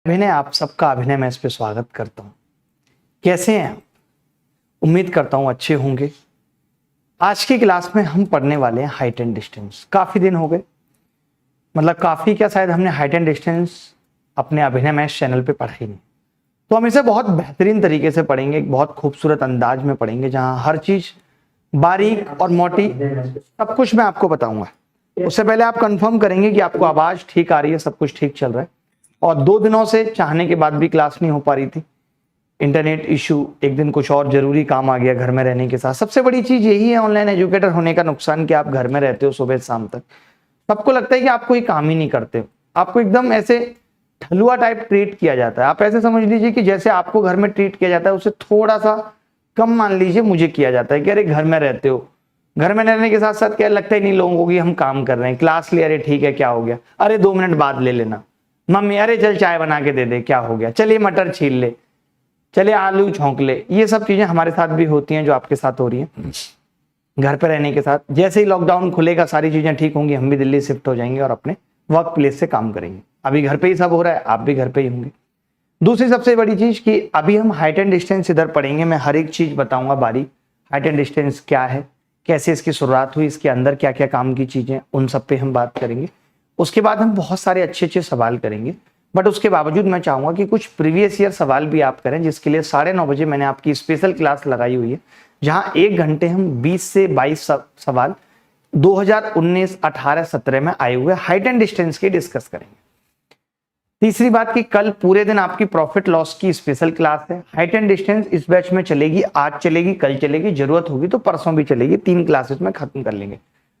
अभिनय, आप सबका अभिनय मैं इस पे स्वागत करता हूँ। कैसे हैं आप? उम्मीद करता हूँ अच्छे होंगे। आज की क्लास में हम पढ़ने वाले हैं हाइट एंड डिस्टेंस। काफ़ी दिन हो गए, मतलब काफ़ी क्या, शायद हमने हाइट एंड डिस्टेंस अपने अभिनय मैथ चैनल पे पढ़ा ही नहीं। तो हम इसे बहुत बेहतरीन तरीके से पढ़ेंगे, एक बहुत खूबसूरत अंदाज में पढ़ेंगे, जहाँ हर चीज़ बारीक और मोटी सब कुछ मैं आपको बताऊंगा। उससे पहले आप कंफर्म करेंगे कि आपको आवाज़ ठीक आ रही है, सब कुछ ठीक चल रहा है। और 2 दिनों से चाहने के बाद भी क्लास नहीं हो पा रही थी, इंटरनेट इशू, एक दिन कुछ और जरूरी काम आ गया घर में रहने के साथ। सबसे बड़ी चीज यही है ऑनलाइन एजुकेटर होने का नुकसान, कि आप घर में रहते हो सुबह शाम तक। सबको लगता है कि आप कोई काम ही नहीं करते हो, आपको एकदम ऐसे ठलुआ टाइप ट्रीट किया जाता है। आप ऐसे समझ लीजिए कि जैसे आपको घर में ट्रीट किया जाता है उससे थोड़ा सा कम मान लीजिए मुझे किया जाता है कि अरे घर में रहते हो। घर में रहने के साथ साथ क्या लगता ही नहीं लोगों को कि हम काम कर रहे हैं। क्लास ले, अरे ठीक है क्या हो गया, अरे 2 मिनट बाद ले लेना। मम्मी, अरे चल चाय बना के दे दे, क्या हो गया, चलिए मटर छील ले, चलिए आलू छौंक ले। ये सब चीजें हमारे साथ भी होती हैं जो आपके साथ हो रही हैं घर पे रहने के साथ। जैसे ही लॉकडाउन खुलेगा सारी चीजें ठीक होंगी, हम भी दिल्ली शिफ्ट हो जाएंगे और अपने वर्क प्लेस से काम करेंगे। अभी घर पे ही सब हो रहा है, आप भी घर पे ही होंगे। दूसरी सबसे बड़ी चीज कि अभी हम हाइट एंड डिस्टेंस इधर पढ़ेंगे, मैं हर एक चीज बताऊंगा बारीक। हाइट एंड डिस्टेंस क्या है, कैसे इसकी शुरुआत हुई, इसके अंदर क्या क्या काम की चीजें, उन सब पे हम बात करेंगे। उसके बाद हम बहुत सारे अच्छे अच्छे सवाल करेंगे, बट उसके बावजूद मैं चाहूंगा कि कुछ प्रीवियस ईयर सवाल भी आप करें, जिसके लिए 9:30 बजे मैंने आपकी स्पेशल क्लास लगाई हुई है, जहां 1 घंटे हम 20 से 22 सवाल 2019, 18, 17 में आए हुए हाइट एंड डिस्टेंस के डिस्कस करेंगे। तीसरी बात कि कल पूरे दिन आपकी प्रॉफिट लॉस की स्पेशल क्लास है। हाइट एंड डिस्टेंस इस बैच में चलेगी, आज चलेगी, कल चलेगी, जरूरत होगी तो परसों भी चलेगी। 3 क्लासेस में खत्म कर लेंगे।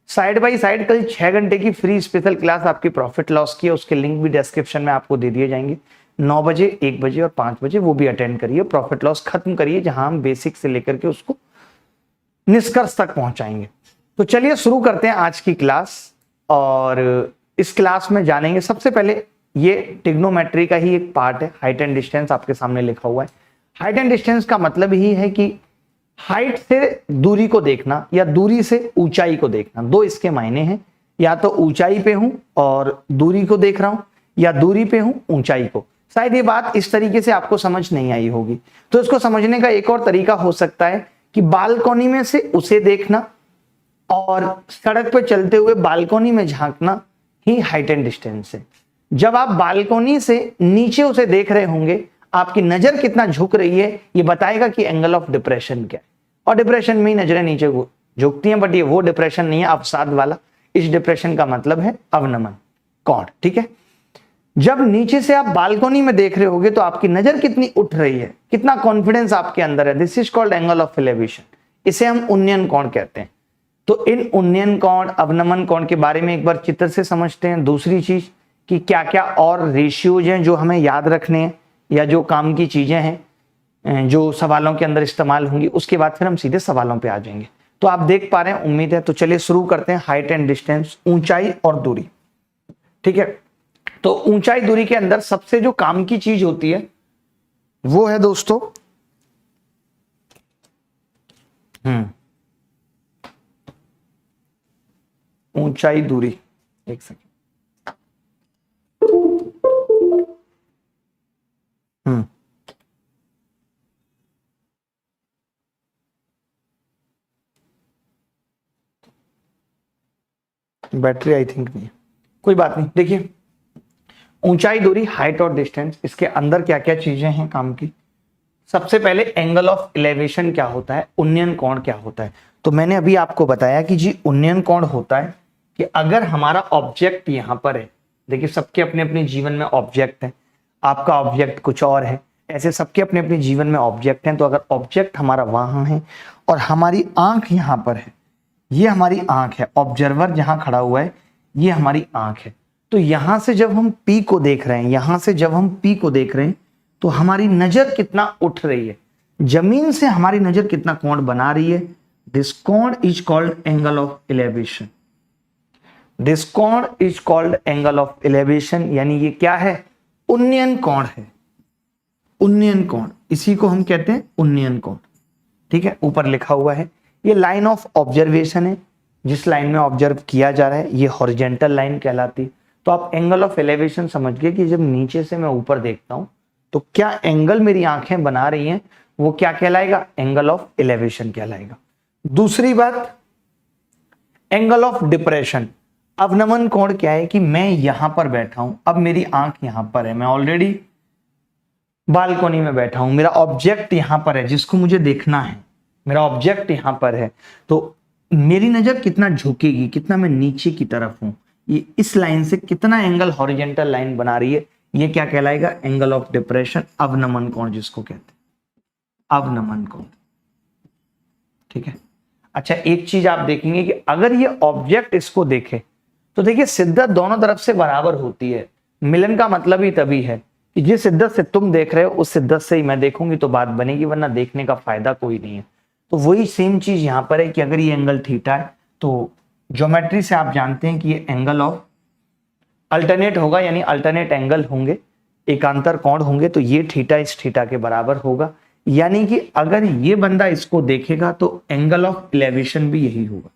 साइड बाय साइड कल 6 घंटे की फ्री स्पेशल क्लास आपकी प्रॉफिट लॉस की है, उसके लिंक भी डिस्क्रिप्शन में आपको दे दिए जाएंगे। 9 बजे, 1 बजे और 5 बजे वो भी अटेंड करिए, प्रॉफिट लॉस खत्म करिए, जहां हम बेसिक से लेकर के उसको निष्कर्ष तक पहुंचाएंगे। तो चलिए शुरू करते हैं आज की क्लास। और इस क्लास में जानेंगे सबसे पहले, ये ट्रिग्नोमेट्री का ही एक पार्ट है। हाइट एंड डिस्टेंस आपके सामने लिखा हुआ है। हाइट एंड डिस्टेंस का मतलब ही है कि हाइट से दूरी को देखना या दूरी से ऊंचाई को देखना। 2 इसके मायने हैं, या तो ऊंचाई पे हूं और दूरी को देख रहा हूं, या दूरी पे हूं ऊंचाई को। शायद ये बात इस तरीके से आपको समझ नहीं आई होगी, तो इसको समझने का एक और तरीका हो सकता है कि बालकनी में से उसे देखना और सड़क पे चलते हुए बालकनी में झांकना ही हाइट एंड डिस्टेंस है। जब आप बालकनी से नीचे उसे देख रहे होंगे, आपकी नजर कितना झुक रही है ये बताएगा कि एंगल ऑफ डिप्रेशन क्या है। और डिप्रेशन में ही नजरें नीचे झुकती हैं, बट ये वो डिप्रेशन नहीं है अवसाद वाला। इस डिप्रेशन का मतलब है अवनमन कोण, ठीक है। जब नीचे से आप बालकनी में देख रहे होगे तो आपकी नजर कितनी उठ रही है, कितना कॉन्फिडेंस आपके अंदर है, this is called angle of elevation. इसे हम उन्नयन कोण कहते हैं। तो इन उन्नयन कोण, अवनमन कोण के बारे में एक बार चित्र से समझते हैं। दूसरी चीज कि क्या क्या और रेशियोज हैं जो हमें याद रखने हैं, या जो काम की चीजें हैं जो सवालों के अंदर इस्तेमाल होंगी। उसके बाद फिर हम सीधे सवालों पे आ जाएंगे। तो आप देख पा रहे हैं, उम्मीद है। तो चलिए शुरू करते हैं। हाइट एंड डिस्टेंस, ऊंचाई और दूरी, ठीक है। तो ऊंचाई दूरी के अंदर सबसे जो काम की चीज होती है वो है दोस्तों ऊंचाई दूरी। एक सेकंड। बैटरी आई थिंक नहीं, कोई बात नहीं। देखिए, ऊंचाई दूरी, हाइट और डिस्टेंस, इसके अंदर क्या क्या चीजें हैं काम की। सबसे पहले एंगल ऑफ एलिवेशन क्या होता है, उन्नयन कोण क्या होता है। तो मैंने अभी आपको बताया कि जी उन्नयन कोण होता है कि अगर हमारा ऑब्जेक्ट यहां पर है, देखिए सबके अपने अपने जीवन में ऑब्जेक्ट है, आपका ऑब्जेक्ट कुछ और है, ऐसे सबके अपने अपने जीवन में ऑब्जेक्ट हैं। तो अगर ऑब्जेक्ट हमारा वहां है और हमारी आंख यहां पर है, ये हमारी आंख है, ऑब्जर्वर जहां खड़ा हुआ है ये हमारी आंख है। तो यहां से जब हम पी को देख रहे हैं, यहां से जब हम पी को देख रहे हैं तो हमारी नजर कितना उठ रही है, जमीन से हमारी नजर कितना कोण बना रही है। दिस कोण is called angle of elevation. This कोण is called angle of elevation, यानी ये क्या है, उन्नयन कोण है। उन्नयन कोण, इसी को हम कहते हैं उन्नयन कोण, ठीक है। ऊपर लिखा हुआ है, ये लाइन ऑफ ऑब्जर्वेशन है, जिस लाइन में ऑब्जर्व किया जा रहा है ये हॉरिजेंटल लाइन कहलाती है। तो आप एंगल ऑफ एलिवेशन समझ गए कि जब नीचे से मैं ऊपर देखता हूं तो क्या एंगल मेरी आंखें बना रही हैं, वो क्या कहलाएगा, एंगल ऑफ एलिवेशन कहलाएगा। दूसरी बात, एंगल ऑफ डिप्रेशन। अवनमन कोण क्या है कि मैं यहां पर बैठा हूं, अब मेरी आंख यहां पर है, मैं ऑलरेडी बालकोनी में बैठा हूं, मेरा ऑब्जेक्ट यहां पर है जिसको मुझे देखना है, मेरा ऑब्जेक्ट यहां पर है, तो मेरी नजर कितना झुकेगी, कितना मैं नीचे की तरफ हूं, ये इस लाइन से कितना एंगल हॉरिजॉन्टल लाइन बना रही है, ये क्या कहलाएगा, एंगल ऑफ डिप्रेशन, अवनमन कोण जिसको कहते हैं, अवनमन कोण। ठीक है। अच्छा, एक चीज आप देखेंगे कि अगर ये ऑब्जेक्ट इसको देखे तो देखिए शिद्दत दोनों तरफ से बराबर होती है। मिलन का मतलब ही तभी है कि जिस शिद्दत से तुम देख रहे हो उस शिद्दत से ही मैं देखूंगी तो बात बनेगी, वरना देखने का फायदा कोई नहीं है। तो वही सेम चीज यहां पर है कि अगर ये एंगल थीटा है तो ज्योमेट्री से आप जानते हैं कि ये एंगल ऑफ अल्टरनेट होगा, यानी अल्टरनेट एंगल होंगे, एकांतर कोण होंगे, तो ये थीटा इस थीटा के बराबर होगा। यानी कि अगर ये बंदा इसको देखेगा तो एंगल ऑफ एलिवेशन भी यही होगा।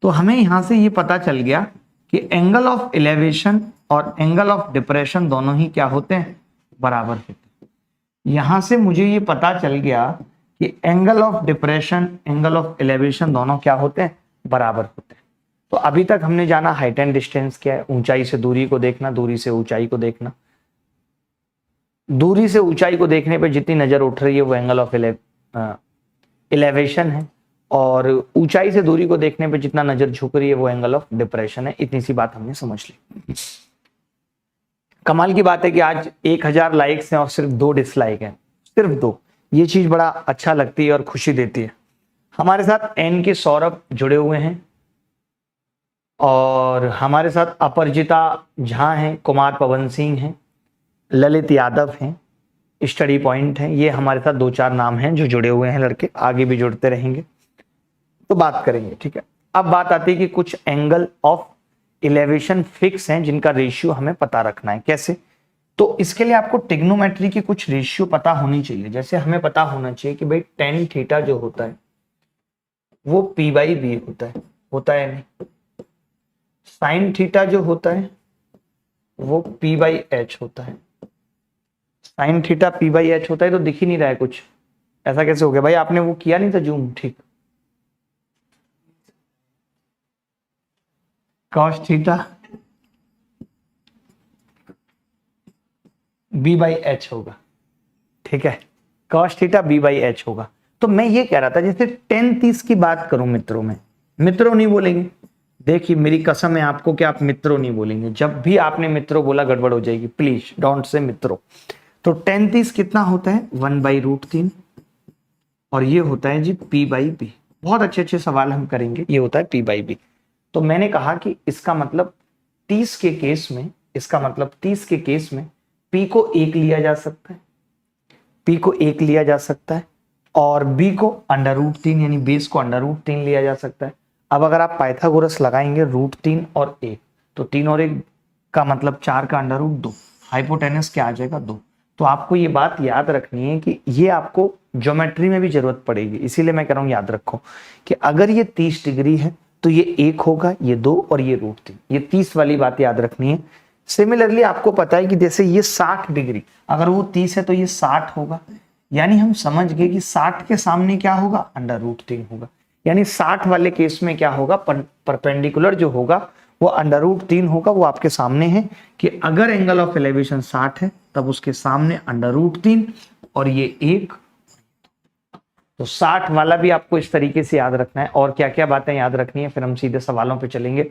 तो हमें यहां से ये पता चल गया कि एंगल ऑफ एलिवेशन और एंगल ऑफ डिप्रेशन दोनों ही क्या होते हैं, बराबर होते हैं। यहां से मुझे ये पता चल गया कि angle of depression, angle of elevation दोनों क्या होते हैं, बराबर होते हैं। तो अभी तक हमने जाना हाइट एंड डिस्टेंस क्या है, ऊंचाई से दूरी को देखना, दूरी से ऊंचाई को देखना। दूरी से ऊंचाई को देखने पे जितनी नजर उठ रही है वो एंगल ऑफ एलिवेशन है, और ऊंचाई से दूरी को देखने पे जितना नजर झुक रही है वो एंगल ऑफ डिप्रेशन है। इतनी सी बात हमने समझ ली। कमाल की बात है कि आज 1000 लाइक्स हैं और सिर्फ 2 डिसलाइक हैं, सिर्फ 2। ये चीज बड़ा अच्छा लगती है और खुशी देती है। हमारे साथ एन के सौरभ जुड़े हुए हैं और हमारे साथ अपरजिता झा हैं, कुमार पवन सिंह हैं, ललित यादव हैं, स्टडी पॉइंट हैं। ये हमारे साथ 2-4 नाम हैं जो जुड़े हुए हैं लड़के, आगे भी जुड़ते रहेंगे तो बात करेंगे। ठीक है। अब बात आती है कि कुछ एंगल ऑफ एलिवेशन फिक्स हैं जिनका रेशियो हमें पता रखना है। कैसे? तो इसके लिए आपको ट्रिग्नोमेट्री की कुछ रेशियो पता होनी चाहिए। जैसे हमें पता होना चाहिए कि भाई टेन थीटा जो होता है वो p/b होता है नहीं। साइन थीटा जो होता है वो p/h होता है। साइन थीटा p/h होता है। तो दिख ही नहीं रहा है कुछ, ऐसा कैसे हो गया भाई? आपने वो किया नहीं था जूम? ठीक। कॉस थीटा b/h होगा। ठीक है, कॉस थीटा b/h होगा। तो मैं ये कह रहा था जैसे 10-30 की बात करूं मित्रों में, मित्रों नहीं बोलेंगे। देखिए मेरी कसम है आपको कि आप मित्रों नहीं बोलेंगे। जब भी आपने मित्रों बोला गड़बड़ हो जाएगी, प्लीज डोंट से मित्रों। तो 10-30 कितना होता है? 1/√3 और ये होता है जी p/b। बहुत अच्छे अच्छे सवाल हम करेंगे। ये होता है p/b। तो मैंने कहा कि इसका मतलब 30 के केस में, इसका मतलब 30 के केस में p को 1 लिया जा सकता है, p को 1 लिया जा सकता है और b को √3 यानी बेस को √3 लिया जा सकता है। अब अगर आप पाइथागोरस लगाएंगे √3 और 1 तो 3 और 1 का मतलब 4 का √2, हाइपोटेनस क्या आ जाएगा? 2। तो आपको ये बात याद रखनी है कि ये आपको ज्योमेट्री में भी जरूरत पड़ेगी, इसीलिए मैं कह रहा हूं याद रखो कि अगर ये 30 डिग्री है तो ये 1 होगा, ये 2 और ये √3। ये 30 वाली बात याद रखनी है। सिमिलरली आपको पता है कि जैसे ये 60 डिग्री, अगर वो 30 है तो ये 60 होगा, यानी हम समझ गए कि 60 के सामने क्या होगा? √3 होगा। यानी 60 वाले केस में क्या होगा? परपेंडिकुलर जो होगा वो √3 होगा। वो आपके सामने है कि अगर एंगल ऑफ एलिवेशन 60 है तब उसके सामने √3 और ये 1। तो 60 वाला भी आपको इस तरीके से याद रखना है। और क्या क्या बातें याद रखनी है, फिर हम सीधे सवालों पे चलेंगे।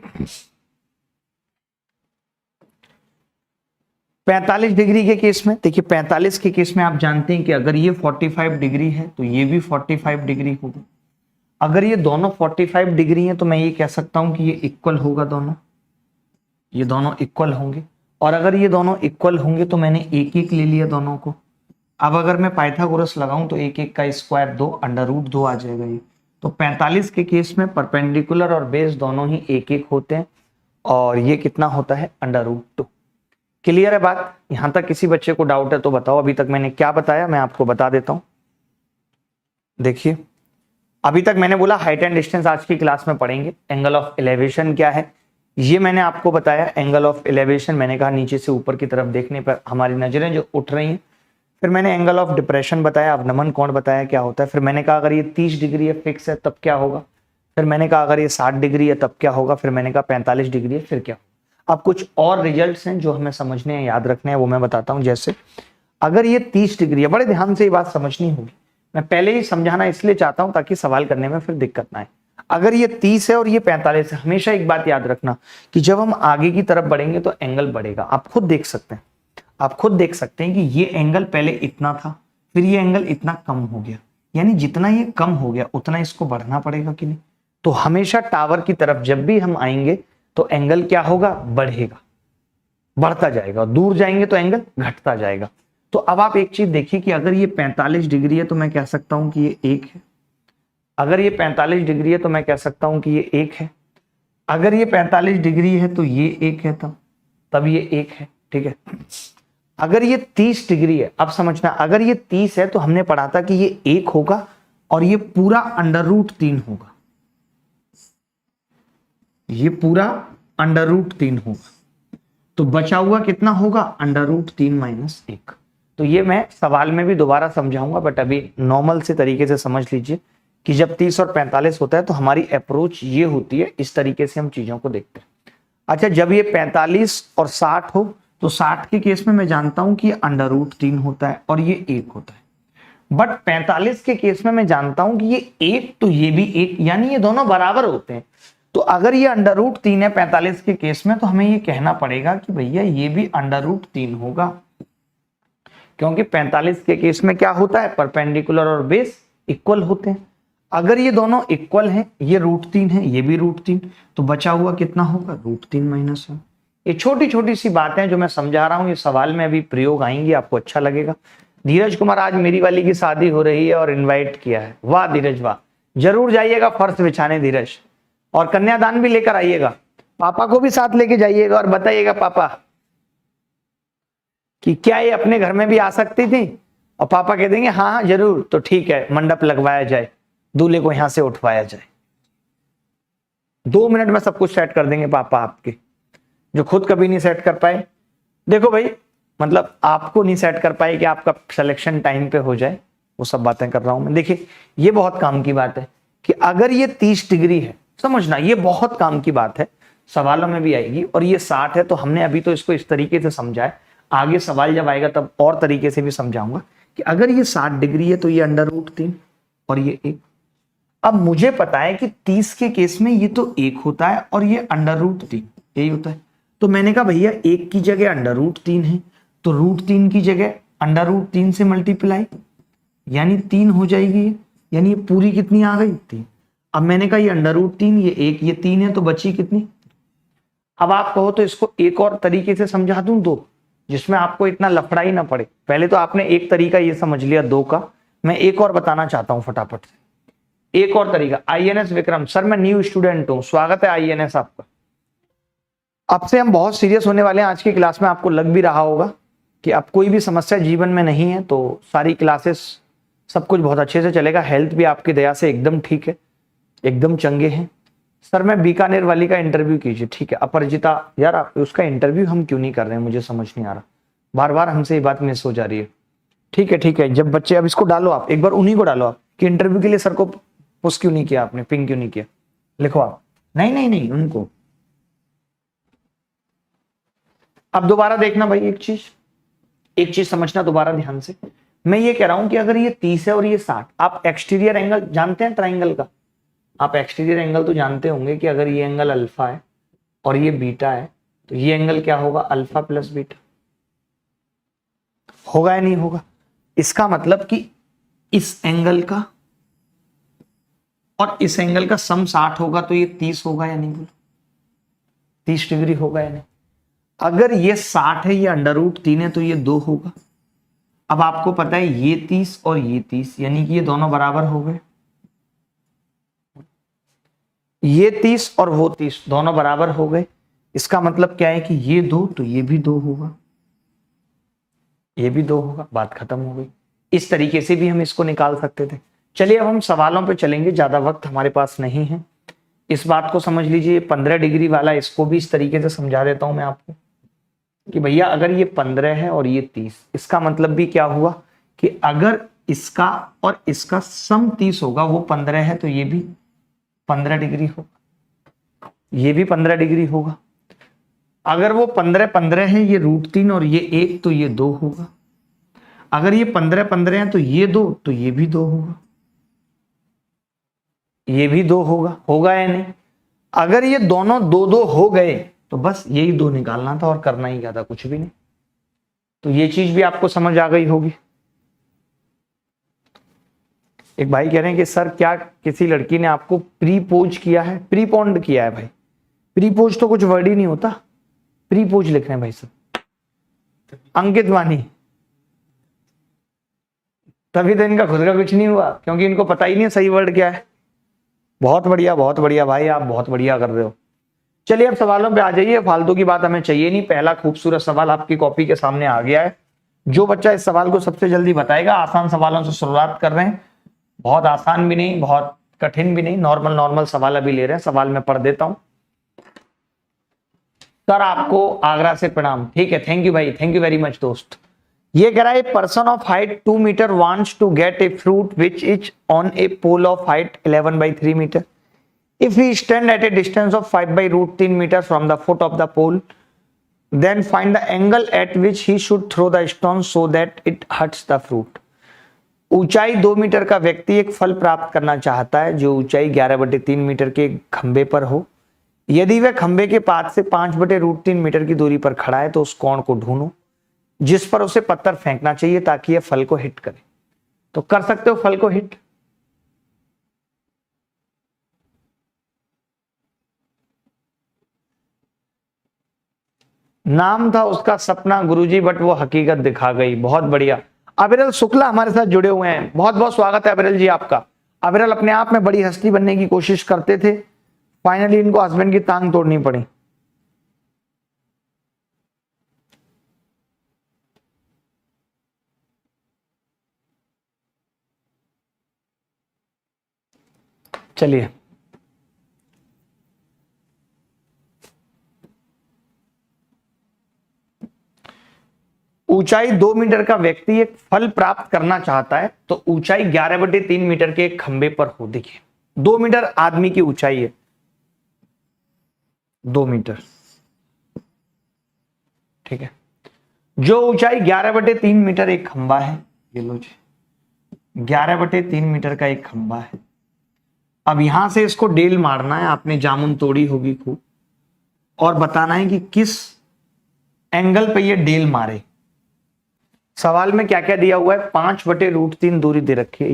45 डिग्री के केस में देखिए, 45 के केस में आप जानते हैं कि अगर ये 45 डिग्री है तो ये भी 45 डिग्री होगा। अगर ये दोनों 45 डिग्री हैं तो मैं ये कह सकता हूं कि ये इक्वल होगा, दोनों ये दोनों इक्वल होंगे। और अगर ये दोनों इक्वल होंगे तो मैंने 1-1 ले लिया दोनों को। अब अगर मैं पाइथागोरस लगाऊं तो 1-1 का स्क्वायर 2, √2 आ जाएगा ये। तो 45 के केस में परपेंडिकुलर और बेस दोनों ही 1-1 होते हैं और ये कितना होता है? √2। क्लियर है बात? यहां तक किसी बच्चे को डाउट है तो बताओ। अभी तक मैंने क्या बताया मैं आपको बता देता हूं। देखिए अभी तक मैंने बोला हाइट एंड डिस्टेंस आज की क्लास में पढ़ेंगे। एंगल ऑफ एलिवेशन क्या है, ये मैंने आपको बताया एंगल ऑफ एलिवेशन, मैंने कहा नीचे से ऊपर की तरफ देखने पर हमारी नजरें जो उठ रही हैं। फिर मैंने एंगल ऑफ डिप्रेशन बताया, अवनमन कोण बताया क्या होता है। फिर मैंने कहा अगर ये 30 डिग्री है फिक्स है तब क्या होगा। फिर मैंने कहा अगर ये 60 डिग्री है तब क्या होगा। फिर मैंने कहा 45 डिग्री है फिर क्या होगा। अब कुछ और रिजल्ट्स हैं जो हमें समझने हैं, याद रखने हैं, वो मैं बताता हूं। जैसे अगर ये 30 डिग्री है, बड़े ध्यान से ये बात समझनी होगी, मैं पहले ही समझाना इसलिए चाहता हूं ताकि सवाल करने में फिर दिक्कत ना आए। अगर ये 30 है और ये 45 है, हमेशा एक बात याद रखना कि जब हम आगे की तरफ बढ़ेंगे तो एंगल बढ़ेगा। आप खुद देख सकते हैं, आप खुद देख सकते हैं कि ये एंगल पहले इतना था, फिर ये एंगल इतना कम हो गया, यानी जितना ये कम हो गया उतना इसको बढ़ना पड़ेगा कि नहीं। तो हमेशा टावर की तरफ जब भी हम आएंगे तो एंगल क्या होगा, बढ़ेगा, बढ़ता जाएगा। दूर जाएंगे तो एंगल घटता जाएगा। तो अब आप एक चीज देखिए कि अगर ये 45 डिग्री है तो मैं कह सकता हूं कि ये 1 है। अगर ये 45 डिग्री है तो मैं कह सकता हूं कि ये 1 है। अगर ये 45 डिग्री है तो ये 1 है, तब ये 1 है, ठीक है। अगर ये 30 डिग्री है, अब समझना, अगर ये 30 है तो हमने पढ़ा था कि ये 1 होगा और ये पूरा √3 होगा, ये पूरा √3 होगा। तो बचा हुआ कितना होगा, √3 - 1। तो ये मैं सवाल में भी दोबारा समझाऊंगा, बट अभी नॉर्मल से तरीके से समझ लीजिए कि जब 30 और 45 होता है तो हमारी अप्रोच ये होती है, इस तरीके से हम चीजों को देखते हैं। अच्छा, जब ये 45 और 60 हो तो 60 के केस में मैं जानता हूं कि ये √3 होता है और ये 1 होता है। बट 45 के केस में मैं जानता हूं कि ये 1 तो ये भी 1, यानी ये दोनों बराबर होते हैं। तो अगर ये √3 है 45 के केस में, तो हमें ये कहना पड़ेगा कि भैया ये भी √3 होगा, क्योंकि 45 के केस में क्या होता है, परपेंडिकुलर और बेस इक्वल होते हैं। अगर ये दोनों इक्वल हैं, ये √3 है, ये भी √3, तो बचा हुआ कितना होगा, √3 - 1। ये छोटी छोटी सी बातें जो मैं समझा रहा हूं, ये सवाल में अभी प्रयोग आएंगी, आपको अच्छा लगेगा। धीरज कुमार, आज मेरी वाली की शादी हो रही है और इनवाइट किया है। वाह धीरज वाह, जरूर जाइएगा फर्श बिछाने धीरज, और कन्यादान भी लेकर आइएगा, पापा को भी साथ लेके जाइएगा और बताइएगा पापा कि क्या ये अपने घर में भी आ सकती थी, और पापा कह देंगे हाँ हाँ जरूर, तो ठीक है मंडप लगवाया जाए, दूल्हे को यहां से उठवाया जाए। 2 मिनट में सब कुछ सेट कर देंगे पापा आपके, जो खुद कभी नहीं सेट कर पाए। देखो भाई, मतलब आपको नहीं सेट कर पाए कि आपका सिलेक्शन टाइम पे हो जाए, वो सब बातें कर रहा हूं मैं। देखिए ये बहुत काम की बात है कि अगर ये 30 डिग्री है, समझना ये बहुत काम की बात है, सवालों में भी आएगी, और ये 60 है, तो हमने अभी तो इसको इस तरीके से समझा है, आगे सवाल जब आएगा तब और तरीके से भी समझाऊंगा कि अगर ये 60 डिग्री है तो ये √3 और ये 1। अब मुझे पता है कि 30 के केस में ये तो 1 होता है और ये √3 यही होता है। तो मैंने कहा भैया 1 की जगह √3 है, तो √3 की जगह √3 से मल्टीप्लाई, यानी 3 हो जाएगी, यानी ये पूरी कितनी आ गई, 3। अब मैंने कहा ये √3, ये 1, ये 3 है, तो बची कितनी। अब आप कहो तो इसको एक और तरीके से समझा दूं, 2, जिसमें आपको इतना लफड़ा ही ना पड़े। पहले तो आपने एक तरीका ये समझ लिया 2 का, मैं एक और बताना चाहता हूं फटाफट से, एक और तरीका। INS विक्रम सर, मैं न्यू स्टूडेंट हूं, स्वागत है INS आपका। अब से हम बहुत सीरियस होने वाले हैं आज की क्लास में। आपको लग भी रहा होगा कि अब कोई भी समस्या जीवन में नहीं है, तो सारी क्लासेस सब कुछ बहुत अच्छे से चलेगा। हेल्थ भी आपकी दया से एकदम ठीक है, एकदम चंगे हैं। सर मैं बीकानेर वाली का इंटरव्यू कीजिए, ठीक है। अपरिचिता, यार आप उसका इंटरव्यू हम क्यों नहीं कर रहे हैं, मुझे समझ नहीं आ रहा, बार बार हमसे ये बात मिस हो जा रही है। ठीक है ठीक है, जब बच्चे, अब इसको डालो आप, एक बार उन्हीं को डालो आप कि इंटरव्यू के लिए सर को पुश क्यों नहीं किया आपने, पिंग क्यों नहीं किया, लिखो आप। नहीं नहीं नहीं, उनको। अब दोबारा देखना भाई, एक चीज समझना दोबारा ध्यान से। मैं ये कह रहा हूं कि अगर ये 30 है और ये 60, आप एक्सटीरियर एंगल जानते हैं ट्राइंगल का, आप एक्सटीरियर एंगल तो जानते होंगे कि अगर ये एंगल अल्फा है और ये बीटा है, तो ये एंगल क्या होगा, अल्फा प्लस बीटा होगा या नहीं होगा। इसका मतलब कि इस एंगल का और इस एंगल का सम 60 होगा, तो ये 30 होगा या नहीं, बोलो 30 डिग्री होगा या नहीं। अगर ये 60 है, ये √3 है, तो ये 2 होगा। अब आपको पता है ये 30 और ये 30, यानी कि ये दोनों बराबर हो गए। ये 30 और वो 30 दोनों बराबर हो गए। इसका मतलब क्या है कि ये 2 तो ये भी 2 होगा, ये भी 2 होगा, बात खत्म हो गई। इस तरीके से भी हम इसको निकाल सकते थे। चलिए अब हम सवालों पे चलेंगे, ज्यादा वक्त हमारे पास नहीं है। इस बात को समझ लीजिए, 15 डिग्री वाला इसको भी इस तरीके से समझा देता हूं मैं आपको कि भैया अगर ये 15 है और ये 30, इसका मतलब भी क्या हुआ कि अगर इसका और इसका सम 30 होगा, वो 15 है तो ये भी 15 डिग्री होगा, ये भी 15 डिग्री होगा। अगर वो 15 है, ये √3 और ये 1 तो ये 2 होगा। अगर ये 15 है तो ये 2 तो ये भी 2 होगा, ये भी 2 होगा। होगा या नहीं? अगर ये दोनों 2 हो गए तो बस यही 2 निकालना था और करना ही क्या था, कुछ भी नहीं। तो ये चीज भी आपको समझ आ गई होगी। एक भाई कह रहे हैं कि सर क्या किसी लड़की ने आपको प्रीपोज किया है? प्रीपोन्ड किया है भाई। प्रीपोज तो कुछ वर्ड ही नहीं होता, प्रीपोज लिख रहे हैं भाई सब। अंकित वानी, तभी तो इनका खुद का कुछ नहीं हुआ, क्योंकि इनको पता ही नहीं सही वर्ड क्या है। बहुत बढ़िया भाई, आप बहुत बढ़िया कर रहे हो। चलिए अब सवालों पे आ जाइए, फालतू की बात हमें चाहिए नहीं। पहला खूबसूरत सवाल आपकी कॉपी के सामने आ गया है। जो बच्चा इस सवाल को सबसे जल्दी बताएगा, आसान सवालों से शुरुआत कर रहे हैं, बहुत आसान भी नहीं, बहुत कठिन भी नहीं, नॉर्मल सवाल अभी ले रहे हैं। सवाल में पढ़ देता हूं। सर आपको आगरा से प्रणाम। ठीक है, थैंक यू भाई, थैंक यू वेरी मच दोस्त। ये कह रहा है person of height 2 metre wants to get a fruit which is on a pole of height 11/3 metre. If we stand at a distance of 5/√3 meters from the foot of the pole, then find the angle at which he should throw the stone so that it hurts the fruit. ऊंचाई 2 metre का व्यक्ति एक फल प्राप्त करना चाहता है जो ऊंचाई 11/3 मीटर के खंबे पर हो। यदि वह खंबे के पास से 5/√3 मीटर की दूरी पर खड़ा है तो उस कोण को ढूंढो जिस पर उसे पत्थर फेंकना चाहिए ताकि यह फल को हिट करे। तो कर सकते हो फल को हिट। नाम था उसका सपना गुरुजी, बट वो हकीकत दिखा गई। बहुत बढ़िया। अविरल शुक्ला हमारे साथ जुड़े हुए हैं, बहुत बहुत स्वागत है अविरल जी आपका। अविरल अपने आप में बड़ी हस्ती बनने की कोशिश करते थे, फाइनली इनको हस्बैंड की टांग तोड़नी पड़ी। चलिए ऊंचाई 2 मीटर का व्यक्ति एक फल प्राप्त करना चाहता है तो ऊंचाई 11/3 मीटर के एक खंबे पर हो। देखिए 2 मीटर आदमी की ऊंचाई है, 2 मीटर, ठीक है। जो ऊंचाई 11/3 मीटर एक खंबा है, ये लो जी, 11/3 मीटर का एक खंबा है। अब यहां से इसको डेल मारना है, आपने जामुन तोड़ी होगी खूब, और बताना है कि किस एंगल पे ये डेल मारे। सवाल में क्या क्या दिया हुआ है? 5/√3 दूरी दे रखी है,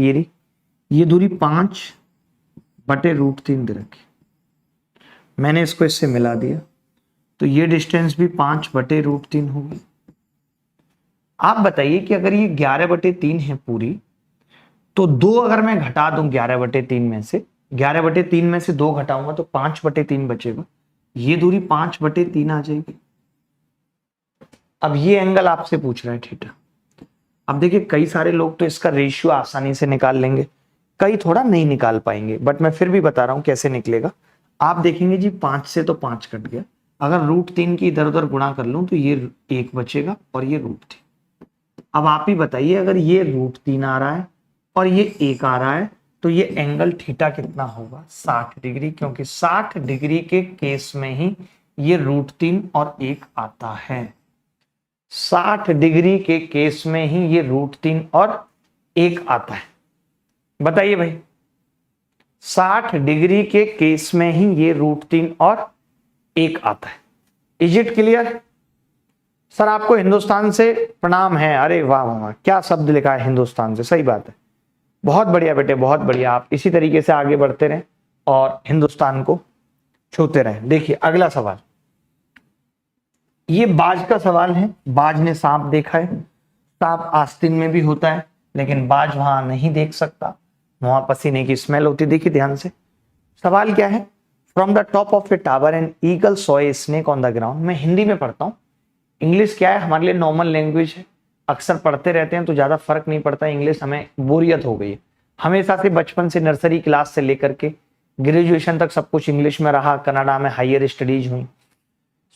ये दूरी 5/√3 दे रखी। मैंने इसको इससे मिला दिया तो ये डिस्टेंस भी 5/√3 होगी। आप बताइए कि अगर ये 11/3 है पूरी, तो 2 अगर मैं घटा दूं 11/3 में से, 11/3 में से 2 घटाऊंगा तो 5/3 बचेगा। ये दूरी 5/3 आ जाएगी। अब ये एंगल आपसे पूछ रहा है थीटा। अब देखिए कई सारे लोग तो इसका रेशियो आसानी से निकाल लेंगे, कई थोड़ा नहीं निकाल पाएंगे, बट मैं फिर भी बता रहा हूं कैसे निकलेगा। आप देखेंगे जी 5 से तो 5 कट गया, अगर √3 की इधर उधर गुणा कर लूं तो ये 1 बचेगा और ये √3। अब आप ही बताइए अगर ये √3 आ रहा है और ये 1 आ रहा है तो ये एंगल थीटा कितना होगा? 60 डिग्री, क्योंकि 60 डिग्री के केस में ही ये √3 और 1 आता है। 60 डिग्री के केस में ही ये √3 और 1 आता है। बताइए भाई, 60 डिग्री के केस में ही ये √3 और 1 आता है। Is it clear? सर आपको हिंदुस्तान से प्रणाम है। अरे वाह वाह वाह, क्या शब्द लिखा है हिंदुस्तान से, सही बात है। बहुत बढ़िया बेटे, बहुत बढ़िया। आप इसी तरीके से आगे बढ़ते रहें और हिंदुस्तान को छूते रहें। देखिए अगला सवाल, ये बाज का सवाल है। बाज ने सांप देखा है, सांप आस्तीन में भी होता है लेकिन बाज वहां नहीं देख सकता, वहां पसीने की स्मेल होती। देखिए ध्यान से, सवाल क्या है? From the top of A tower an eagle saw a snake on the ground. मैं हिंदी में पढ़ता हूँ, इंग्लिश क्या है हमारे लिए नॉर्मल लैंग्वेज है, अक्सर पढ़ते रहते हैं तो ज्यादा फर्क नहीं पड़ता। इंग्लिश हमें बोरियत हो गई है, हमेशा से बचपन से नर्सरी क्लास से लेकर के ग्रेजुएशन तक सब कुछ इंग्लिश में रहा, कनाडा में हायर स्टडीज हुई,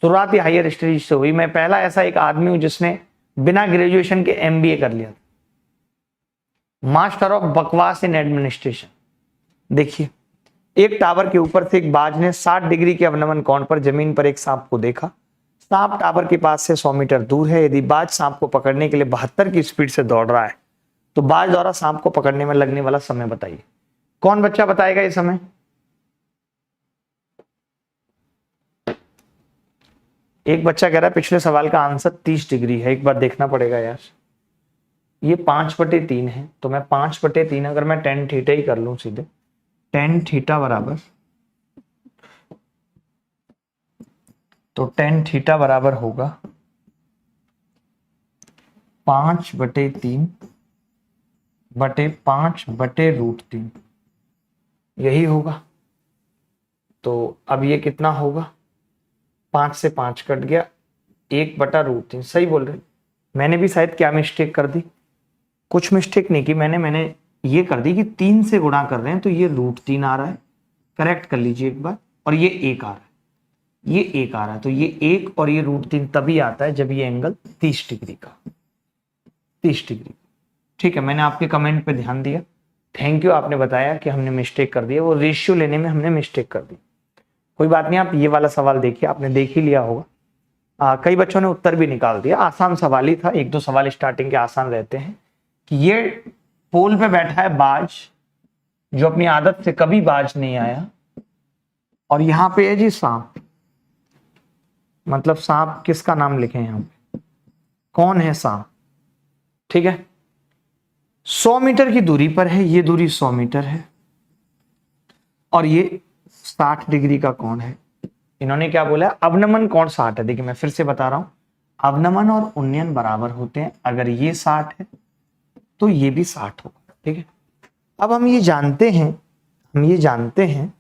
शुरुआती हायर स्टडीज से हुई। मैं पहला ऐसा एक आदमी हूं जिसने बिना ग्रेजुएशन के एमबीए कर लिया, मास्टर ऑफ बकवास इन एडमिनिस्ट्रेशन। देखिए, एक टावर के ऊपर से एक बाज ने 60 डिग्री के अवनमन कोण पर जमीन पर एक सांप को देखा। सांप टावर के पास से 100 मीटर दूर है। यदि बाज सांप को पकड़ने के लिए 72 की स्पीड से दौड़ रहा है तो बाज द्वारा सांप को पकड़ने में लगने वाला समय बताइए। कौन बच्चा बताएगा ये समय? एक बच्चा कह रहा है पिछले सवाल का आंसर 30 डिग्री है। एक बार देखना पड़ेगा यार, ये 5/3 है, तो मैं 5/3 अगर मैं tan थीटा ही कर लूं सीधे, tan थीटा बराबर, तो tan थीटा बराबर होगा 5/3/5/√3, यही होगा। तो अब ये कितना होगा? 5 से 5 कट गया, 1/√3। सही बोल रहे, मैंने भी शायद क्या मिस्टेक कर दी, कुछ मिस्टेक नहीं की मैंने ये कर दी कि 3 से गुणा कर रहे हैं तो ये √3 आ रहा है, करेक्ट कर लीजिए एक बार, और ये 1 आ रहा है, ये 1 आ रहा है, तो ये 1 और ये √3 तभी आता है जब ये एंगल 30 डिग्री का, 30 डिग्री। ठीक है, मैंने आपके कमेंट पे ध्यान दिया, थैंक यू, आपने बताया कि हमने मिस्टेक कर दी है, वो रेशियो लेने में हमने मिस्टेक कर दी। कोई बात नहीं, आप ये वाला सवाल देखिए, आपने देख ही लिया होगा। कई बच्चों ने उत्तर भी निकाल दिया, आसान सवाल ही था, 1-2 सवाल स्टार्टिंग के आसान रहते हैं। कि ये पोल पे बैठा है बाज, जो अपनी आदत से कभी बाज नहीं आया, और यहां पे है जी सांप, मतलब सांप किसका नाम लिखे यहां पे, कौन है सांप? ठीक है, 100 मीटर की दूरी पर है, ये दूरी 100 मीटर है, और ये 60 डिग्री का कोण है। इन्होंने क्या बोला? अवनमन कोण 60 है। देखिए मैं फिर से बता रहा हूं, अवनमन और उन्नयन बराबर होते हैं, अगर ये 60 है तो ये भी 60 होगा। ठीक है, अब हम ये जानते हैं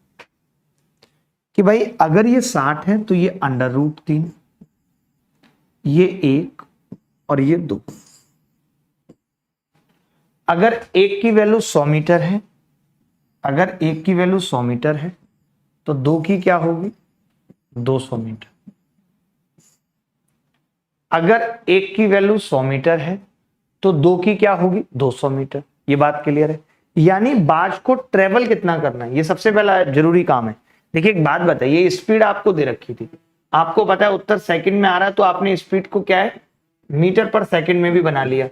कि भाई अगर ये 60 है तो ये √3, ये 1 और ये 2। अगर 1 की वैल्यू 100 मीटर है, अगर 1 की वैल्यू 100 मीटर है तो 2 की क्या होगी? 200 मीटर। अगर 1 की वैल्यू 100 मीटर है तो 2 की क्या होगी? 200 मीटर। ये बात क्लियर है? यानी बाज को ट्रेवल कितना करना है, ये सबसे पहला जरूरी काम है। देखिए एक बात बताइए, स्पीड आपको दे रखी थी, आपको पता है उत्तर सेकंड में आ रहा है, तो आपने स्पीड को क्या है, मीटर पर सेकंड में भी बना लिया।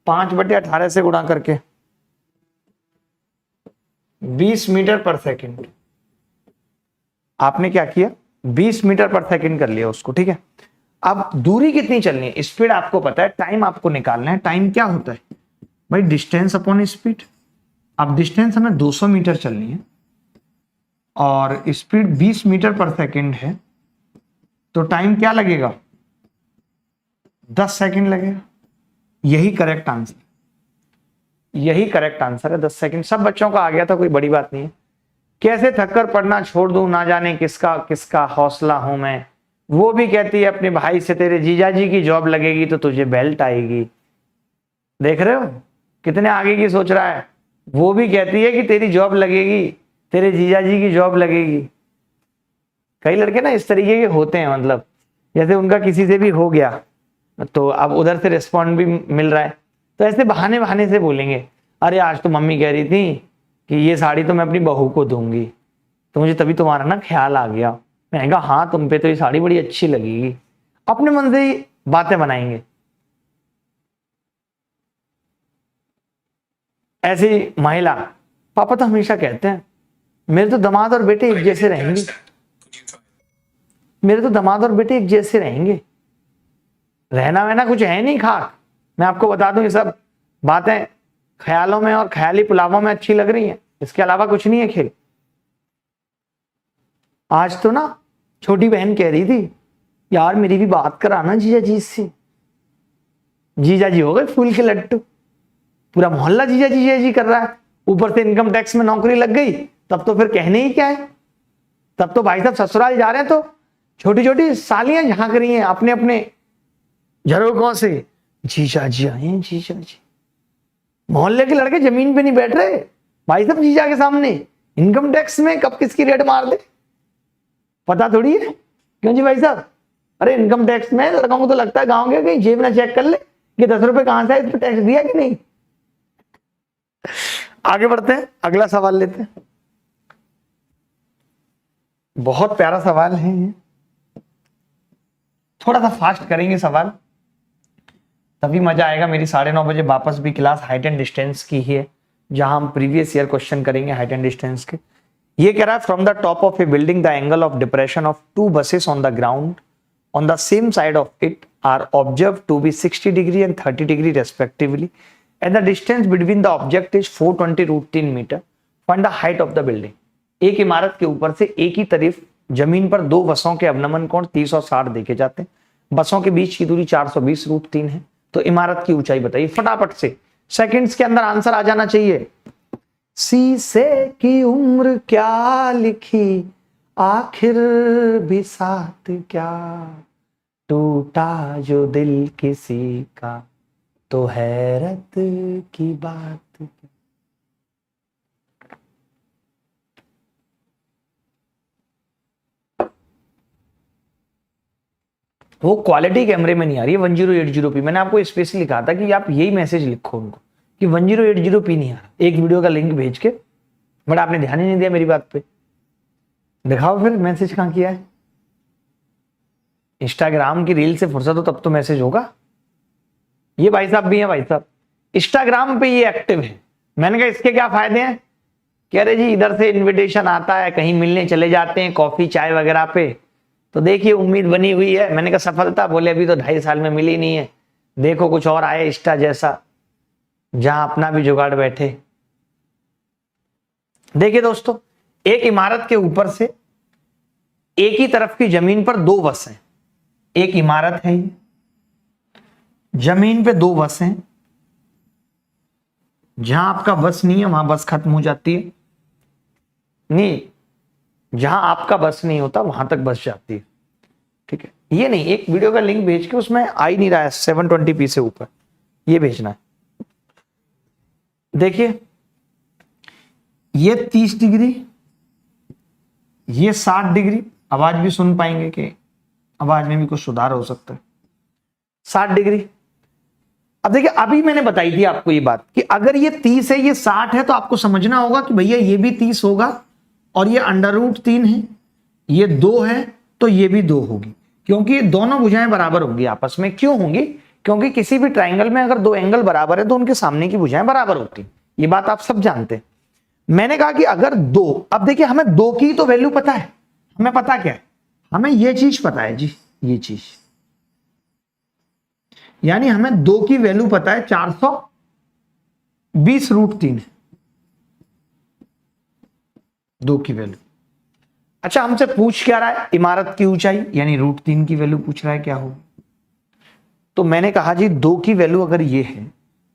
5/18 से गुणा करके 20 मीटर पर सेकंड, आपने क्या किया? 20 मीटर पर सेकंड कर लिया उसको। ठीक है, अब दूरी कितनी चलनी है, स्पीड आपको पता है, टाइम आपको निकालना है। टाइम क्या होता है भाई? Distance upon speed. अब डिस्टेंस हमें 200 मीटर चलनी है और स्पीड 20 मीटर पर सेकंड है, तो टाइम क्या लगेगा? 10 सेकंड लगेगा। यही करेक्ट आंसर, यही करेक्ट आंसर है, 10 सेकंड। सब बच्चों का आ गया था, कोई बड़ी बात नहीं है। कैसे थककर पढ़ना छोड़ दूं, ना जाने किसका किसका हौसला हूं मैं। वो भी कहती है अपने भाई से, तेरे जीजाजी की जॉब लगेगी तो तुझे बेल्ट आएगी। देख रहे हो कितने आगे की सोच रहा है। वो भी कहती है कि तेरी जॉब लगेगी, तेरे जीजाजी की जॉब लगेगी। कई लड़के ना इस तरीके के होते हैं, मतलब जैसे उनका किसी से भी हो गया तो अब उधर से रिस्पॉन्ड भी मिल रहा है, तो ऐसे बहाने बहाने से बोलेंगे, अरे आज तो मम्मी कह रही थी कि ये साड़ी तो मैं अपनी बहू को दूंगी, तो मुझे तभी तुम्हारा ना ख्याल आ गया। मैंने कहा हाँ, तुम पे तो ये साड़ी बड़ी अच्छी लगेगी। अपने मन से ही बातें बनाएंगे। ऐसी महिला, पापा तो हमेशा कहते हैं मेरे तो दामाद और बेटे एक जैसे रहेंगे, मेरे तो दामाद और बेटे एक जैसे रहेंगे, रहना वहना कुछ है नहीं खाक। मैं आपको बता दूं, ये सब बातें ख्यालों में और ख्याली पुलावों में अच्छी लग रही हैं, इसके अलावा कुछ नहीं है खेल। आज तो ना छोटी बहन कह रही थी, यार मेरी भी बात कराना जीजा जी से। जीजा जी हो गए फूल के लट्टू, पूरा मोहल्ला जीजा जी कर रहा है। ऊपर से इनकम टैक्स में नौकरी लग गई, तब तो फिर कहने ही क्या है। तब तो भाई साहब ससुराल जा रहे हैं तो छोटी छोटी सालियां झांक रही हैं अपने अपने झरोकों से, जीजा जी आए हैं, जीजा जी। मोहल्ले के लड़के जमीन पे नहीं बैठ रहे भाई साहब जीजा के सामने, इनकम टैक्स में कब किसकी रेट मार दे पता थोड़ी है। क्यों जी भाई साहब? अरे इनकम टैक्स में लड़कों को तो लगता है गांव के कहीं जेब ना चेक कर ले कि 10 रुपए कहां से है, इस पर टैक्स दिया कि नहीं। आगे बढ़ते हैं, अगला सवाल लेते हैं। बहुत प्यारा सवाल है ये, थोड़ा सा फास्ट करेंगे सवाल, तभी मजा आएगा। मेरी 9:30 बजे वापस भी क्लास हाइट एंड डिस्टेंस की ही है, जहां हम प्रीवियस ईयर क्वेश्चन करेंगे हाइट एंड डिस्टेंस के। ये कह रहा है from the top of a building the angle of depression of two buses on the ground on the same side of it are observe to be 60 degree and 30 degree respectively and the distance between the object is 420√3 metre. Find the height of the building. एक इमारत के ऊपर से एक ही तरफ जमीन पर दो बसों के अवनमन कोण 30 और 60 देखे जाते हैं। बसों के बीच की दूरी 420√3 है। तो इमारत की ऊंचाई बताइए फटाफट से, सेकंड्स के अंदर आंसर आ जाना चाहिए। शीशे की उम्र क्या लिखी आखिर भी साथ क्या, टूटा जो दिल किसी का तो हैरत की बात क्या। वो क्वालिटी कैमरे में नहीं आ रही है 1080p। मैंने आपको स्पेशली कहा था कि आप यही मैसेज लिखो उनको कि 1080p नहीं आ रहा, एक वीडियो का लिंक भेज के, बट आपने ध्यान ही नहीं दिया मेरी बात पे। दिखाओ फिर मैसेज कहां किया है। इंस्टाग्राम की रील से फुर्सत हो तब तो मैसेज होगा। ये भाई साहब भी हैं, भाई साहब इंस्टाग्राम पे ये एक्टिव है। मैंने कहा इसके क्या फायदे हैं? कह रहे जी इधर से इन्विटेशन आता है, कहीं मिलने चले जाते हैं कॉफी चाय वगैरह पे, तो देखिए उम्मीद बनी हुई है। मैंने कहा सफलता? बोले अभी तो 2.5 साल में मिली नहीं है, देखो कुछ और आए इंस्टा जैसा जहां अपना भी जुगाड़ बैठे। देखिए दोस्तों, एक इमारत के ऊपर से एक ही तरफ की जमीन पर दो बस हैं। एक इमारत है, जमीन पे दो बस हैं। जहां आपका बस नहीं है वहां बस खत्म हो जाती है, नहीं जहां आपका बस नहीं होता वहां तक बस जाती है। ठीक है, ये नहीं, एक वीडियो का लिंक भेज के उसमें आ ही नहीं रहा है 720p से ऊपर, ये भेजना है। देखिए ये 30 डिग्री, ये 60 डिग्री। आवाज भी सुन पाएंगे कि आवाज में भी कुछ सुधार हो सकता है। 60 डिग्री। अब देखिए अभी मैंने बताई थी आपको ये बात कि अगर ये 30 है ये 60 है तो आपको समझना होगा कि भैया ये भी 30 होगा और ये √3 है, ये 2 है तो ये भी 2 होगी, क्योंकि ये दोनों भुजाएं बराबर होंगी आपस में। क्यों होंगी? क्योंकि किसी भी ट्राइंगल में अगर दो एंगल बराबर है तो उनके सामने की भुजाएं बराबर होती, ये बात आप सब जानते हैं। मैंने कहा कि अगर 2, अब देखिए हमें 2 की तो वैल्यू पता है, हमें पता क्या है, हमें ये चीज पता है जी, ये चीज, यानी हमें 2 की वैल्यू पता है 420√3 है 2 की वैल्यू। अच्छा हमसे पूछ क्या रहा है? इमारत की ऊंचाई यानी √3 की वैल्यू पूछ रहा है, क्या होगी? तो मैंने कहा जी 2 की वैल्यू अगर ये है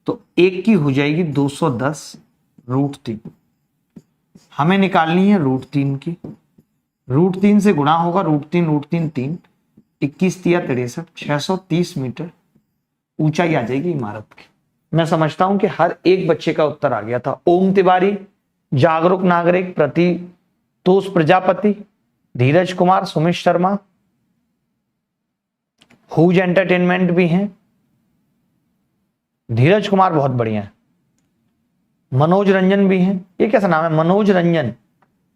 तो 1 की हो जाएगी 210√3। हमें निकालनी है √3 की, √3 से गुणा होगा, √3 3, 21 तिया 63, 630 मीटर ऊंचाई आ जाएगी इमारत की। मैं समझता हूं कि हर एक बच्चे का उत्तर आ गया था। ओम तिवारी, जागरूक नागरिक, प्रतितोष प्रजापति, धीरज कुमार, सुमित शर्मा, हुज एंटरटेनमेंट भी हैं, धीरज कुमार बहुत बढ़िया है, मनोज रंजन भी हैं। ये कैसा नाम है मनोज रंजन?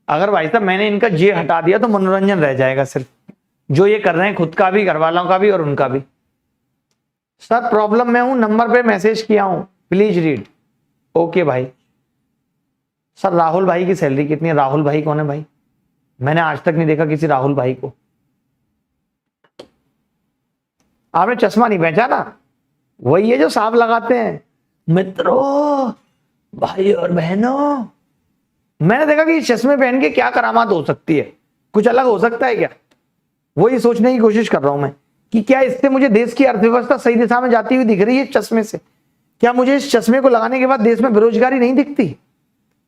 अगर भाई साहब मैंने इनका जे हटा दिया तो मनोरंजन रह जाएगा सिर्फ, जो ये कर रहे हैं खुद का भी, घर वालों का भी और उनका भी। सर प्रॉब्लम में हूं, नंबर पे मैसेज किया हूं, प्लीज रीड। ओके भाई। सर राहुल भाई की सैलरी कितनी है? राहुल भाई कौन है भाई? मैंने आज तक नहीं देखा किसी राहुल भाई को। आपने चश्मा नहीं पहचाना? वही है जो साफ लगाते हैं। मित्रों, भाई और बहनों, मैंने देखा कि चश्मे पहन के क्या करामात हो सकती है, कुछ अलग हो सकता है क्या? वही सोचने की कोशिश कर रहा हूं मैं कि क्या इससे मुझे देश की अर्थव्यवस्था सही दिशा में जाती हुई दिख रही है चश्मे से? क्या मुझे इस चश्मे को लगाने के बाद देश में बेरोजगारी नहीं दिखती?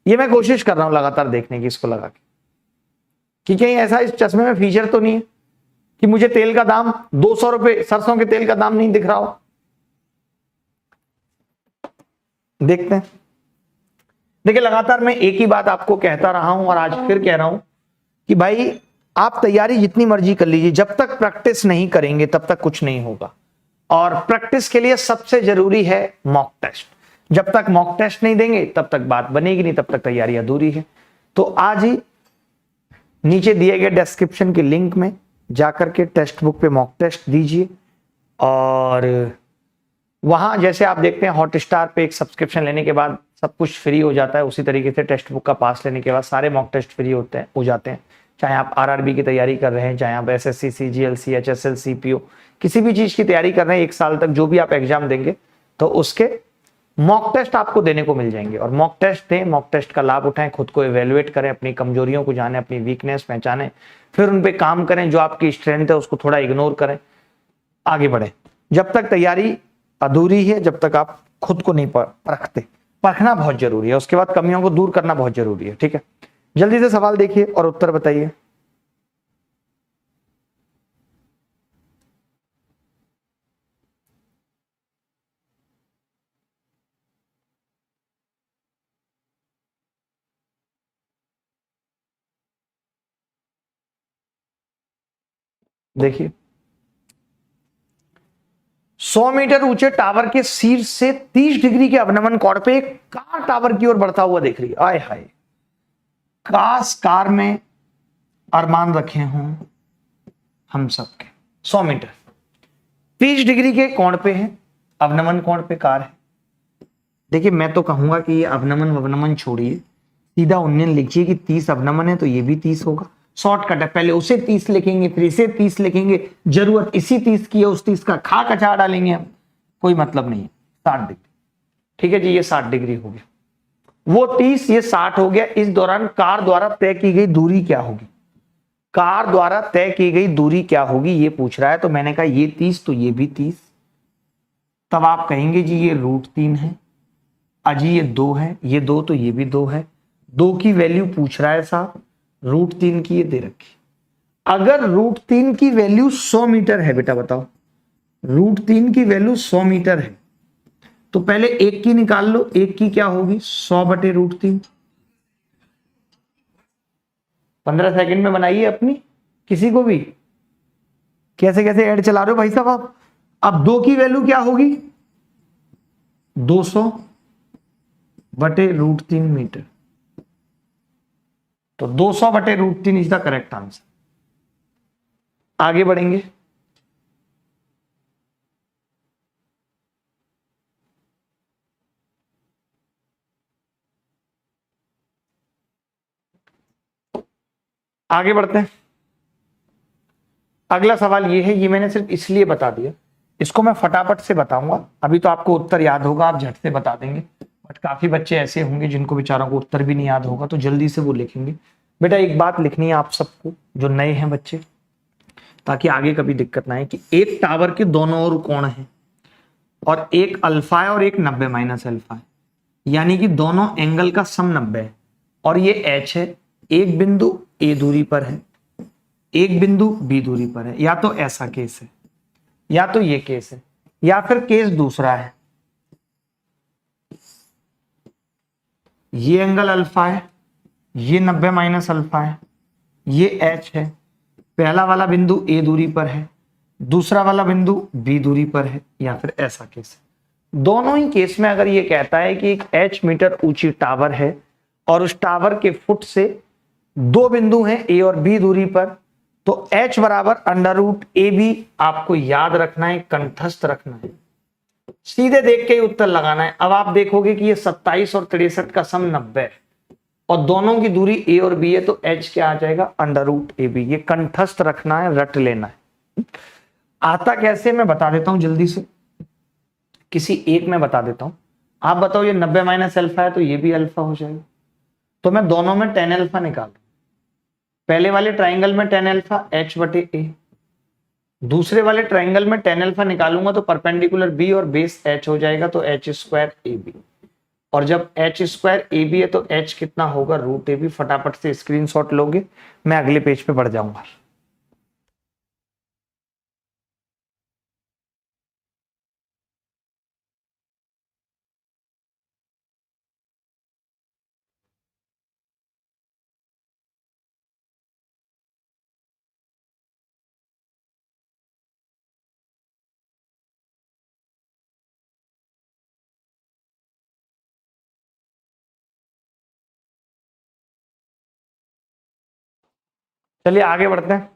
ये मैं कोशिश कर रहा हूं लगातार देखने की इसको लगा के कि कहीं ऐसा इस चश्मे में फीचर तो नहीं है कि मुझे तेल का दाम 200 रुपए, सरसों के तेल का दाम नहीं दिख रहा हो। देखते हैं। देखिए लगातार मैं एक ही बात आपको कहता रहा हूं और आज फिर कह रहा हूं कि भाई आप तैयारी जितनी मर्जी कर लीजिए, जब तक प्रैक्टिस नहीं करेंगे तब तक कुछ नहीं होगा। और प्रैक्टिस के लिए सबसे जरूरी है मॉक टेस्ट। जब तक मॉक टेस्ट नहीं देंगे तब तक बात बनेगी नहीं, तब तक तैयारी अधूरी है। तो आज ही नीचे दिए गए डिस्क्रिप्शन के लिंक में जाकर के टेक्स्ट बुक पे मॉक टेस्ट दीजिए। और वहां जैसे आप देखते हैं हॉटस्टार पे एक सब्सक्रिप्शन लेने के बाद सब कुछ फ्री हो जाता है, उसी तरीके से टेक्स्ट बुक का पास लेने के बाद सारे मॉक टेस्ट फ्री हो जाते हैं। चाहे आप आरआरबी की तैयारी कर रहे हैं, चाहे आप एसएससी, सीजीएलसी, एचएसएल, सीपीओ, किसी भी चीज की तैयारी कर रहे हैं, 1 साल तक जो भी आप एग्जाम देंगे तो उसके मॉक टेस्ट आपको देने को मिल जाएंगे। और मॉक टेस्ट दें, मॉक टेस्ट का लाभ उठाएं, खुद को इवेलुएट करें, अपनी कमजोरियों को जाने, अपनी वीकनेस पहचानें, फिर उन पे काम करें। जो आपकी स्ट्रेंथ है उसको थोड़ा इग्नोर करें, आगे बढ़े। जब तक तैयारी अधूरी है, जब तक आप खुद को नहीं परखते, परखना बहुत जरूरी है, उसके बाद कमियों को दूर करना बहुत जरूरी है। ठीक है, जल्दी से सवाल देखिए और उत्तर बताइए। देखिए 100 मीटर ऊंचे टावर के शीर्ष से 30 डिग्री के अवनमन कोण पे एक कार टावर की ओर बढ़ता हुआ देख रही है। आय हाय, काश कार में अरमान रखे हों हम सबके। 100 मीटर 30 डिग्री के कोण पे है, अवनमन कोण पे कार है। देखिए मैं तो कहूंगा कि ये अवनमन ववनमन छोड़िए, सीधा उन्नयन लिखिए कि 30 अवनमन है तो ये भी 30 होगा। शॉर्टकट है, पहले उसे 30 लिखेंगे फिर इसे 30 लिखेंगे, जरूरत इसी 30 की है, उस 30 का खा कचा डालेंगे हम, कोई मतलब नहीं है। 60 डिग्री, ठीक है जी, ये 60 डिग्री हो गया, वो 30 ये 60 हो गया। इस दौरान कार द्वारा तय की गई दूरी क्या होगी? कार द्वारा तय की गई दूरी क्या होगी ये पूछ रहा है। तो मैंने कहा ये 30 तो ये भी 30। तब आप कहेंगे जी ये √3 है, अजी ये 2 है, ये 2 तो ये भी 2 है। 2 की वैल्यू पूछ रहा है साहब, √3 की ये दे रखी। अगर √3 की वैल्यू 100 मीटर है, बेटा बताओ, √3 की वैल्यू 100 मीटर है तो पहले एक की निकाल लो, एक की क्या होगी 100/√3। 15 सेकंड में बनाइए अपनी, किसी को भी कैसे कैसे ऐड चला रहे हो भाई साहब आप। अब 2 की वैल्यू क्या होगी 200/√3 मीटर। तो 200/√3 इज द करेक्ट आंसर। आगे बढ़ेंगे। आगे बढ़ते हैं। अगला सवाल ये है, ये मैंने सिर्फ इसलिए बता दिया, इसको मैं फटाफट से बताऊंगा। अभी तो आपको उत्तर याद होगा, आप झट से बता देंगे, बट काफी बच्चे ऐसे होंगे जिनको बेचारों को उत्तर भी नहीं याद होगा, तो जल्दी से वो लिखेंगे। बेटा एक बात लिखनी है आप सबको जो नए हैं बच्चे, ताकि आगे कभी दिक्कत ना आए, कि एक टावर के दोनों ओर कोण है और एक अल्फा है और एक 90 - अल्फा है, यानी कि दोनों एंगल का सम 90 है। और ये एच है, एक बिंदु ए दूरी पर है, एक बिंदु बी दूरी पर है। या तो ऐसा केस है, या तो ये केस है, या फिर केस दूसरा है, ये एंगल अल्फा है, ये 90 - अल्फा है, ये एच है। पहला वाला बिंदु ए दूरी पर है, दूसरा वाला बिंदु बी दूरी पर है, या फिर ऐसा केस है। दोनों ही केस में अगर ये कहता है कि एक h मीटर ऊंची टावर है और उस टावर के फुट से 2 बिंदु हैं ए और बी दूरी पर, तो h बराबर √AB आपको याद रखना है, कंठस्थ रखना है, सीधे देख के ही उत्तर लगाना है। अब आप देखोगे कि ये 27 और 63 का सम 90 है और दोनों की दूरी ए और बी है, तो h क्या आ जाएगा √AB। ये कंठस्थ रखना है, रट लेना है। आता कैसे मैं बता देता हूं जल्दी से, किसी एक में बता देता हूं। आप बताओ ये 90 - अल्फा है तो ये भी अल्फा हो जाएगा, तो मैं दोनों में tan अल्फा निकाल, पहले वाले ट्राइंगल में tan अल्फा h/a, दूसरे वाले ट्राइंगल में tan अल्फा निकालूंगा तो परपेंडिकुलर b और बेस h हो जाएगा, तो h²ab। और जब h²ab है तो h कितना होगा √ab। फटाफट से स्क्रीनशॉट लोगे, मैं अगले पेज पे बढ़ जाऊंगा। चलिए आगे बढ़ते हैं,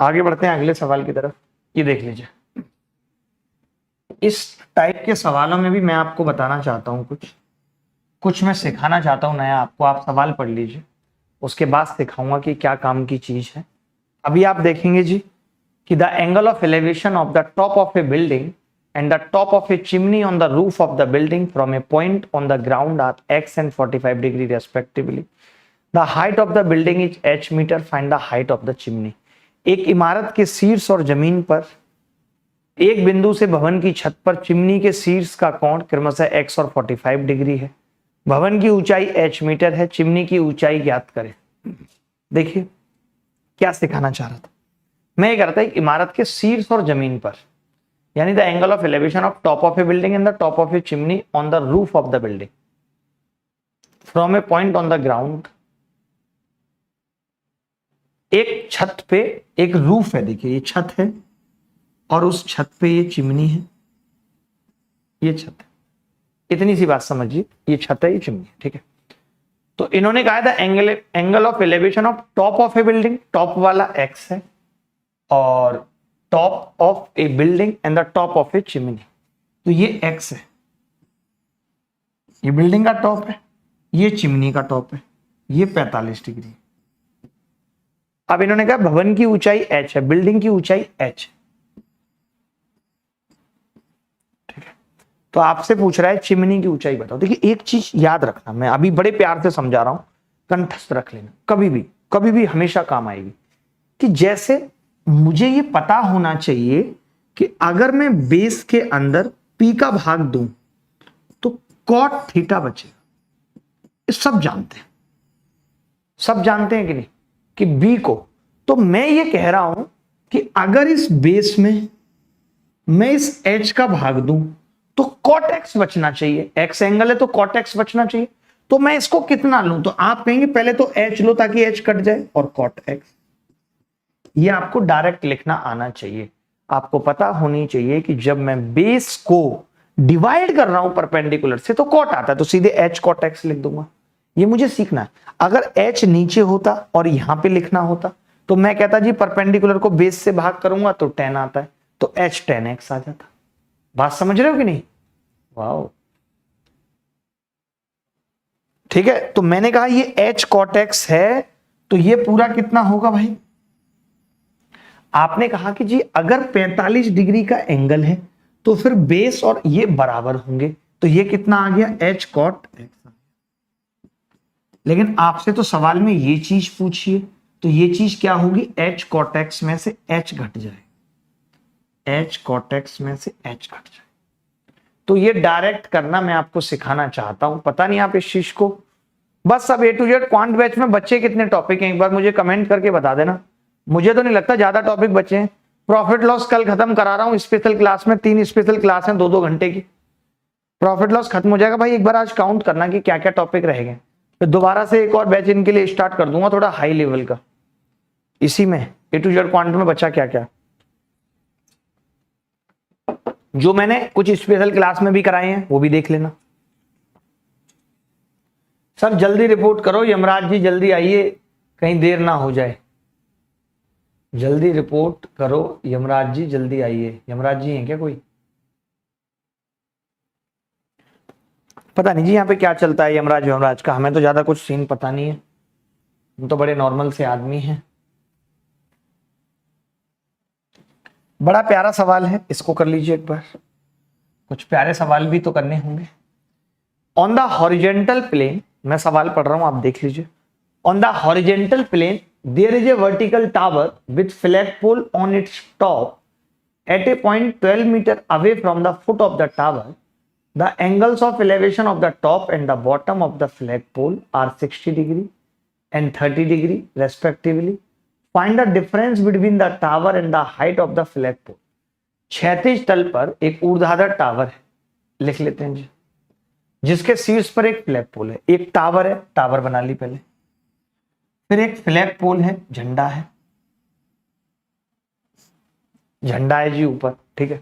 आगे बढ़ते हैं अगले सवाल की तरफ। ये देख लीजिए, इस टाइप के सवालों में भी मैं आपको बताना चाहता हूं, कुछ मैं सिखाना चाहता हूं नया आपको। आप सवाल पढ़ लीजिए, उसके बाद सिखाऊंगा कि क्या काम की चीज है। अभी आप देखेंगे जी कि the angle of elevation of the top of a building and the top of a chimney on the roof of the building from a point on the ground are x and 45 degree respectively. The height of the building is h meter. Find the height of the chimney. एक इमारत के शीर्ष और जमीन पर एक बिंदु से भवन की छत पर चिमनी के शीर्ष का कोण क्रमशः x और 45 डिग्री है। भवन की ऊंचाई h मीटर है। चिमनी की ऊंचाई ज्ञात करें। देखिए क्या सिखाना चाह रहा था मैं, ये कह रहा था एक इमारत के शीर्ष और जमीन पर, यानी the angle of elevation of top of a building and the top of A chimney on the roof of the building from a point on the ground. एक छत पे एक रूफ है, देखिए ये छत है और उस छत पे ये चिमनी है, ये छत है। इतनी सी बात समझिए, ये छत है, ये चिमनी है, ठीक है। तो इन्होंने कहा था angle of elevation of top of a building, top वाला एक्स है, और top of a building and the top of A chimney, तो ये एक्स है, ये बिल्डिंग का टॉप है, ये चिमनी का टॉप है, ये 45 डिग्री है। अब इन्होंने कहा भवन की ऊंचाई h है, बिल्डिंग की ऊंचाई h है, ठीक है। तो आपसे पूछ रहा है चिमनी की ऊंचाई बताओ। देखिए एक चीज याद रखना, मैं अभी बड़े प्यार से समझा रहा हूं, कंठस्थ रख लेना, कभी भी हमेशा काम आएगी। कि जैसे मुझे ये पता होना चाहिए कि अगर मैं बेस के अंदर p का भाग दूं तो cot थीटा बचेगा। सब जानते हैं, सब जानते हैं कि नहीं कि b को, तो मैं ये कह रहा हूं कि अगर इस बेस में मैं इस h का भाग दूं तो cot x बचना चाहिए। x एंगल है तो cot x बचना चाहिए। तो मैं इसको कितना लूं, तो आप कहेंगे पहले तो h लो ताकि h कट जाए और cot x। ये आपको डायरेक्ट लिखना आना चाहिए। आपको पता होनी चाहिए कि जब मैं बेस को डिवाइड कर रहा हूं परपेंडिकुलर से तो कॉट आता है, तो सीधे h cot x लिख दूंगा। ये मुझे सीखना है। अगर h नीचे होता और यहां पे लिखना होता तो मैं कहता जी परपेंडिकुलर को बेस से भाग करूंगा तो tan आता है, तो h tan x आ जाता। बात समझ रहे हो कि नहीं? वाओ, ठीक है। तो मैंने कहा ये h cot x है, तो ये पूरा कितना होगा भाई? आपने कहा कि जी अगर 45 डिग्री का एंगल है तो फिर बेस और ये बराबर होंगे, तो ये कितना आ गया? h cot x। लेकिन आपसे तो सवाल में ये चीज पूछिए, तो ये चीज क्या होगी? h cot x में से h घट जाए, h cot x में से h घट जाए। तो ये डायरेक्ट करना मैं आपको सिखाना चाहता हूं। पता नहीं आप इस चीज को, बस सब A to Z quant batch में बच्चे कितने टॉपिक हैं एक बार मुझे कमेंट करके बता देना। मुझे तो नहीं लगता ज्यादा टॉपिक बचे हैं। प्रॉफिट लॉस कल खत्म करा रहा हूं स्पेशल क्लास में, 3 स्पेशल क्लास हैं 2-2 घंटे की। प्रॉफिट लॉस खत्म हो जाएगा भाई, एक बार आज काउंट करना कि क्या क्या टॉपिक रहेंगे, फिर दोबारा से एक और बैच इनके लिए स्टार्ट कर दूंगा थोड़ा हाई लेवल का। इसी में A to Z क्वांट में बचा क्या क्या, जो मैंने कुछ स्पेशल क्लास में भी कराए हैं वो भी देख लेना। सर जल्दी रिपोर्ट करो, यमराज जी जल्दी आइए, कहीं देर ना हो जाए। जल्दी रिपोर्ट करो यमराज जी, जल्दी आइए। यमराज जी हैं क्या कोई? पता नहीं जी यहाँ पे क्या चलता है यमराज का, हमें तो ज्यादा कुछ सीन पता नहीं है, हम तो बड़े नॉर्मल से आदमी हैं। बड़ा प्यारा सवाल है, इसको कर लीजिए एक बार। कुछ प्यारे सवाल भी तो करने होंगे। ऑन द हॉरिजेंटल प्लेन, मैं सवाल पढ़ रहा हूं आप देख लीजिए। On the horizontal plane there is a vertical tower with flagpole on its top at a point 12 meter away from the foot of the tower. The angles of elevation of the top and the bottom of the flagpole are 60 degree and 30 degree respectively. Find the difference between the tower and the height of the flagpole. क्षैतिज तल पर एक ऊर्ध्वाधर tower है, लिख लेते हैं जी, जिसके शीर्ष पर एक फ्लैगपोल है। एक टावर है, टावर बना ली पहले, फिर एक फ्लैग पोल है, झंडा है, झंडा है जी ऊपर, ठीक है।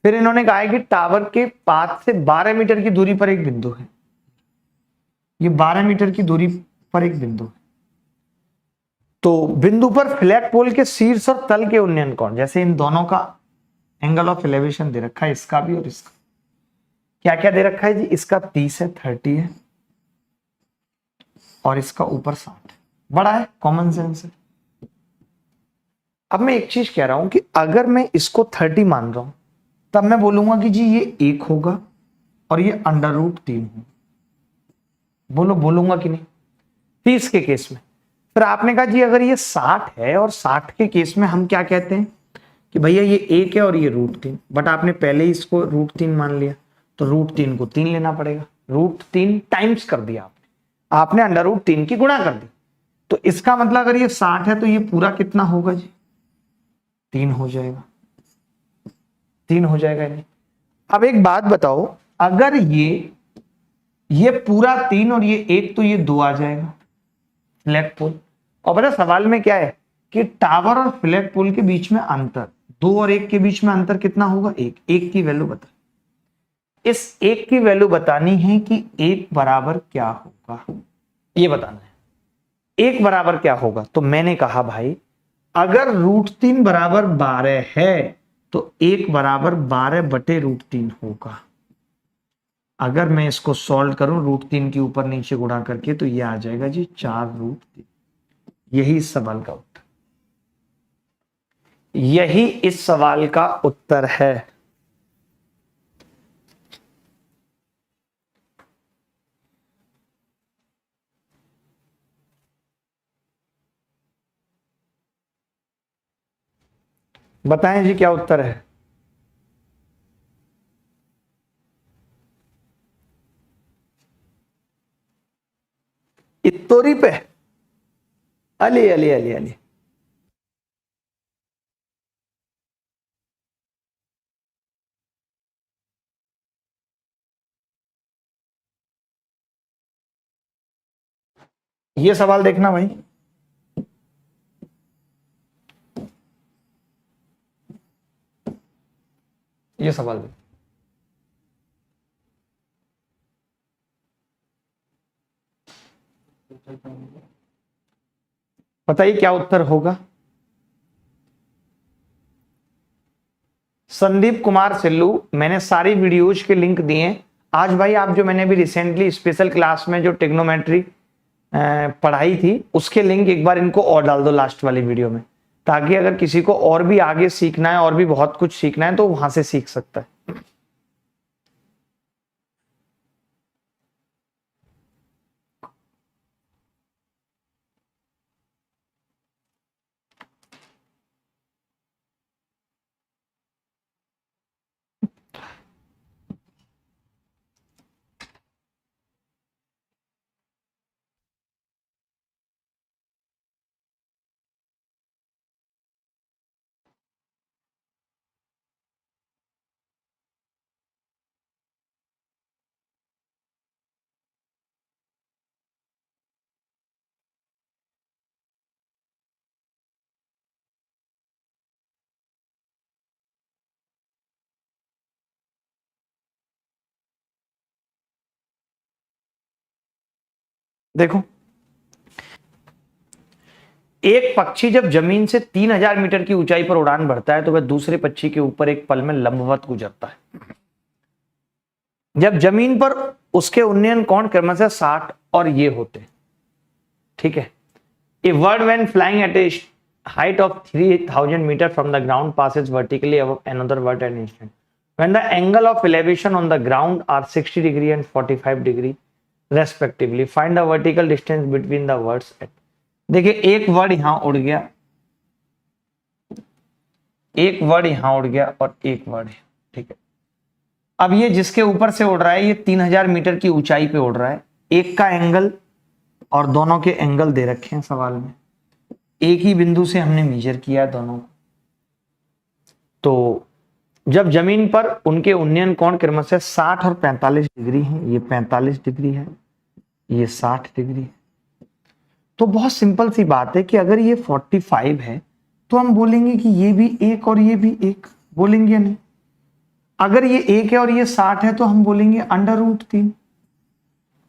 फिर इन्होंने कहा है कि टावर के पास से 12 मीटर की दूरी पर एक बिंदु है, ये 12 मीटर की दूरी पर एक बिंदु है। तो बिंदु पर फ्लैग पोल के शीर्ष और तल के उन्नयन कोण, जैसे इन दोनों का एंगल ऑफ एलिवेशन दे रखा है, इसका भी और इसका। क्या क्या दे रखा है जी? इसका 30 है, 30 है, और इसका ऊपर 60 है। बड़ा है, कॉमन सेंस है। अब मैं एक चीज कह रहा हूं कि अगर मैं इसको 30 मान रहा हूं, तब मैं बोलूंगा कि जी ये 1 होगा और ये √3 होगा। बोलूंगा कि नहीं? 30 के केस में। फिर आपने कहा जी अगर ये 60 है और 60 के केस में हम क्या कहते हैं कि भैया ये 1 है और ये √3, बट आपने पहले ही इसको √3 मान लिया, तो √3 को 3 लेना पड़ेगा। √3 टाइम्स कर दिया आपने √3 की गुणा कर दी। तो इसका मतलब अगर ये 60 है तो ये पूरा कितना होगा जी? 3 हो जाएगा। 3 हो जाएगा नहीं? अब एक बात बताओ, अगर ये पूरा 3 और ये 1, तो ये 2 आ जाएगा फ्लैग पोल। और पता सवाल में क्या है कि टावर और फ्लैग पोल के बीच में अंतर, 2 और 1 के बीच में अंतर कितना होगा? 1 की वैल्यू बता। इस 1 की वैल्यू बतानी है कि 1 बराबर क्या होगा, ये बताना है। 1 बराबर क्या होगा? तो मैंने कहा भाई अगर √3 बराबर 12 है तो 1 बराबर 12/√3 होगा। अगर मैं इसको सॉल्व करूं √3 के ऊपर नीचे गुणा करके, तो ये आ जाएगा जी 4√3। यही इस सवाल का उत्तर, यही इस सवाल का उत्तर है। बताएं जी क्या उत्तर है? इत्तोरी पे अली अली अली अली। ये सवाल देखना भाई, ये सवाल देख। बताइए क्या उत्तर होगा? संदीप कुमार सिल्लू, मैंने सारी वीडियोज के लिंक दिए हैं। आज भाई आप जो मैंने भी रिसेंटली स्पेशल क्लास में जो ट्रिग्नोमेट्री पढ़ाई थी, उसके लिंक एक बार इनको और डाल दो लास्ट वाली वीडियो में, ताकि अगर किसी को और भी आगे सीखना है और भी बहुत कुछ सीखना है तो वहां से सीख सकता है। देखो, एक पक्षी जब जमीन से 3000 मीटर की ऊंचाई पर उड़ान भरता है तो वह दूसरे पक्षी के ऊपर एक पल में लंबवत गुजरता है। जब जमीन पर उसके उन्नयन कोण क्रमशः 60 और ये होते हैं। ठीक है। A bird when flying at a height of 3000 meter from the ground passes vertically above another bird at an instant when the angle of elevation on the ground are 60 degree and 45 degree respectively. Find the vertical distance between the birds at। देखिए एक word यहां उड़ गया, एक word यहां उड़ गया और एक वर्ड है। ठीक है। अब ये जिसके ऊपर से उड़ रहा है ये 3000 मीटर की ऊंचाई पे उड़ रहा है। एक का एंगल और दोनों के एंगल दे रखे हैं सवाल में। एक ही बिंदु से हमने मेजर किया है दोनों को। तो जब जमीन पर उनके उन्नयन कोण क्रमशः 60 और 45 डिग्री है, ये 45 डिग्री है, ये 60 डिग्री है। तो बहुत सिंपल सी बात है कि अगर ये 45 है तो हम बोलेंगे कि ये भी एक और ये भी एक, बोलेंगे या नहीं? अगर ये एक है और ये 60 है तो हम बोलेंगे √3,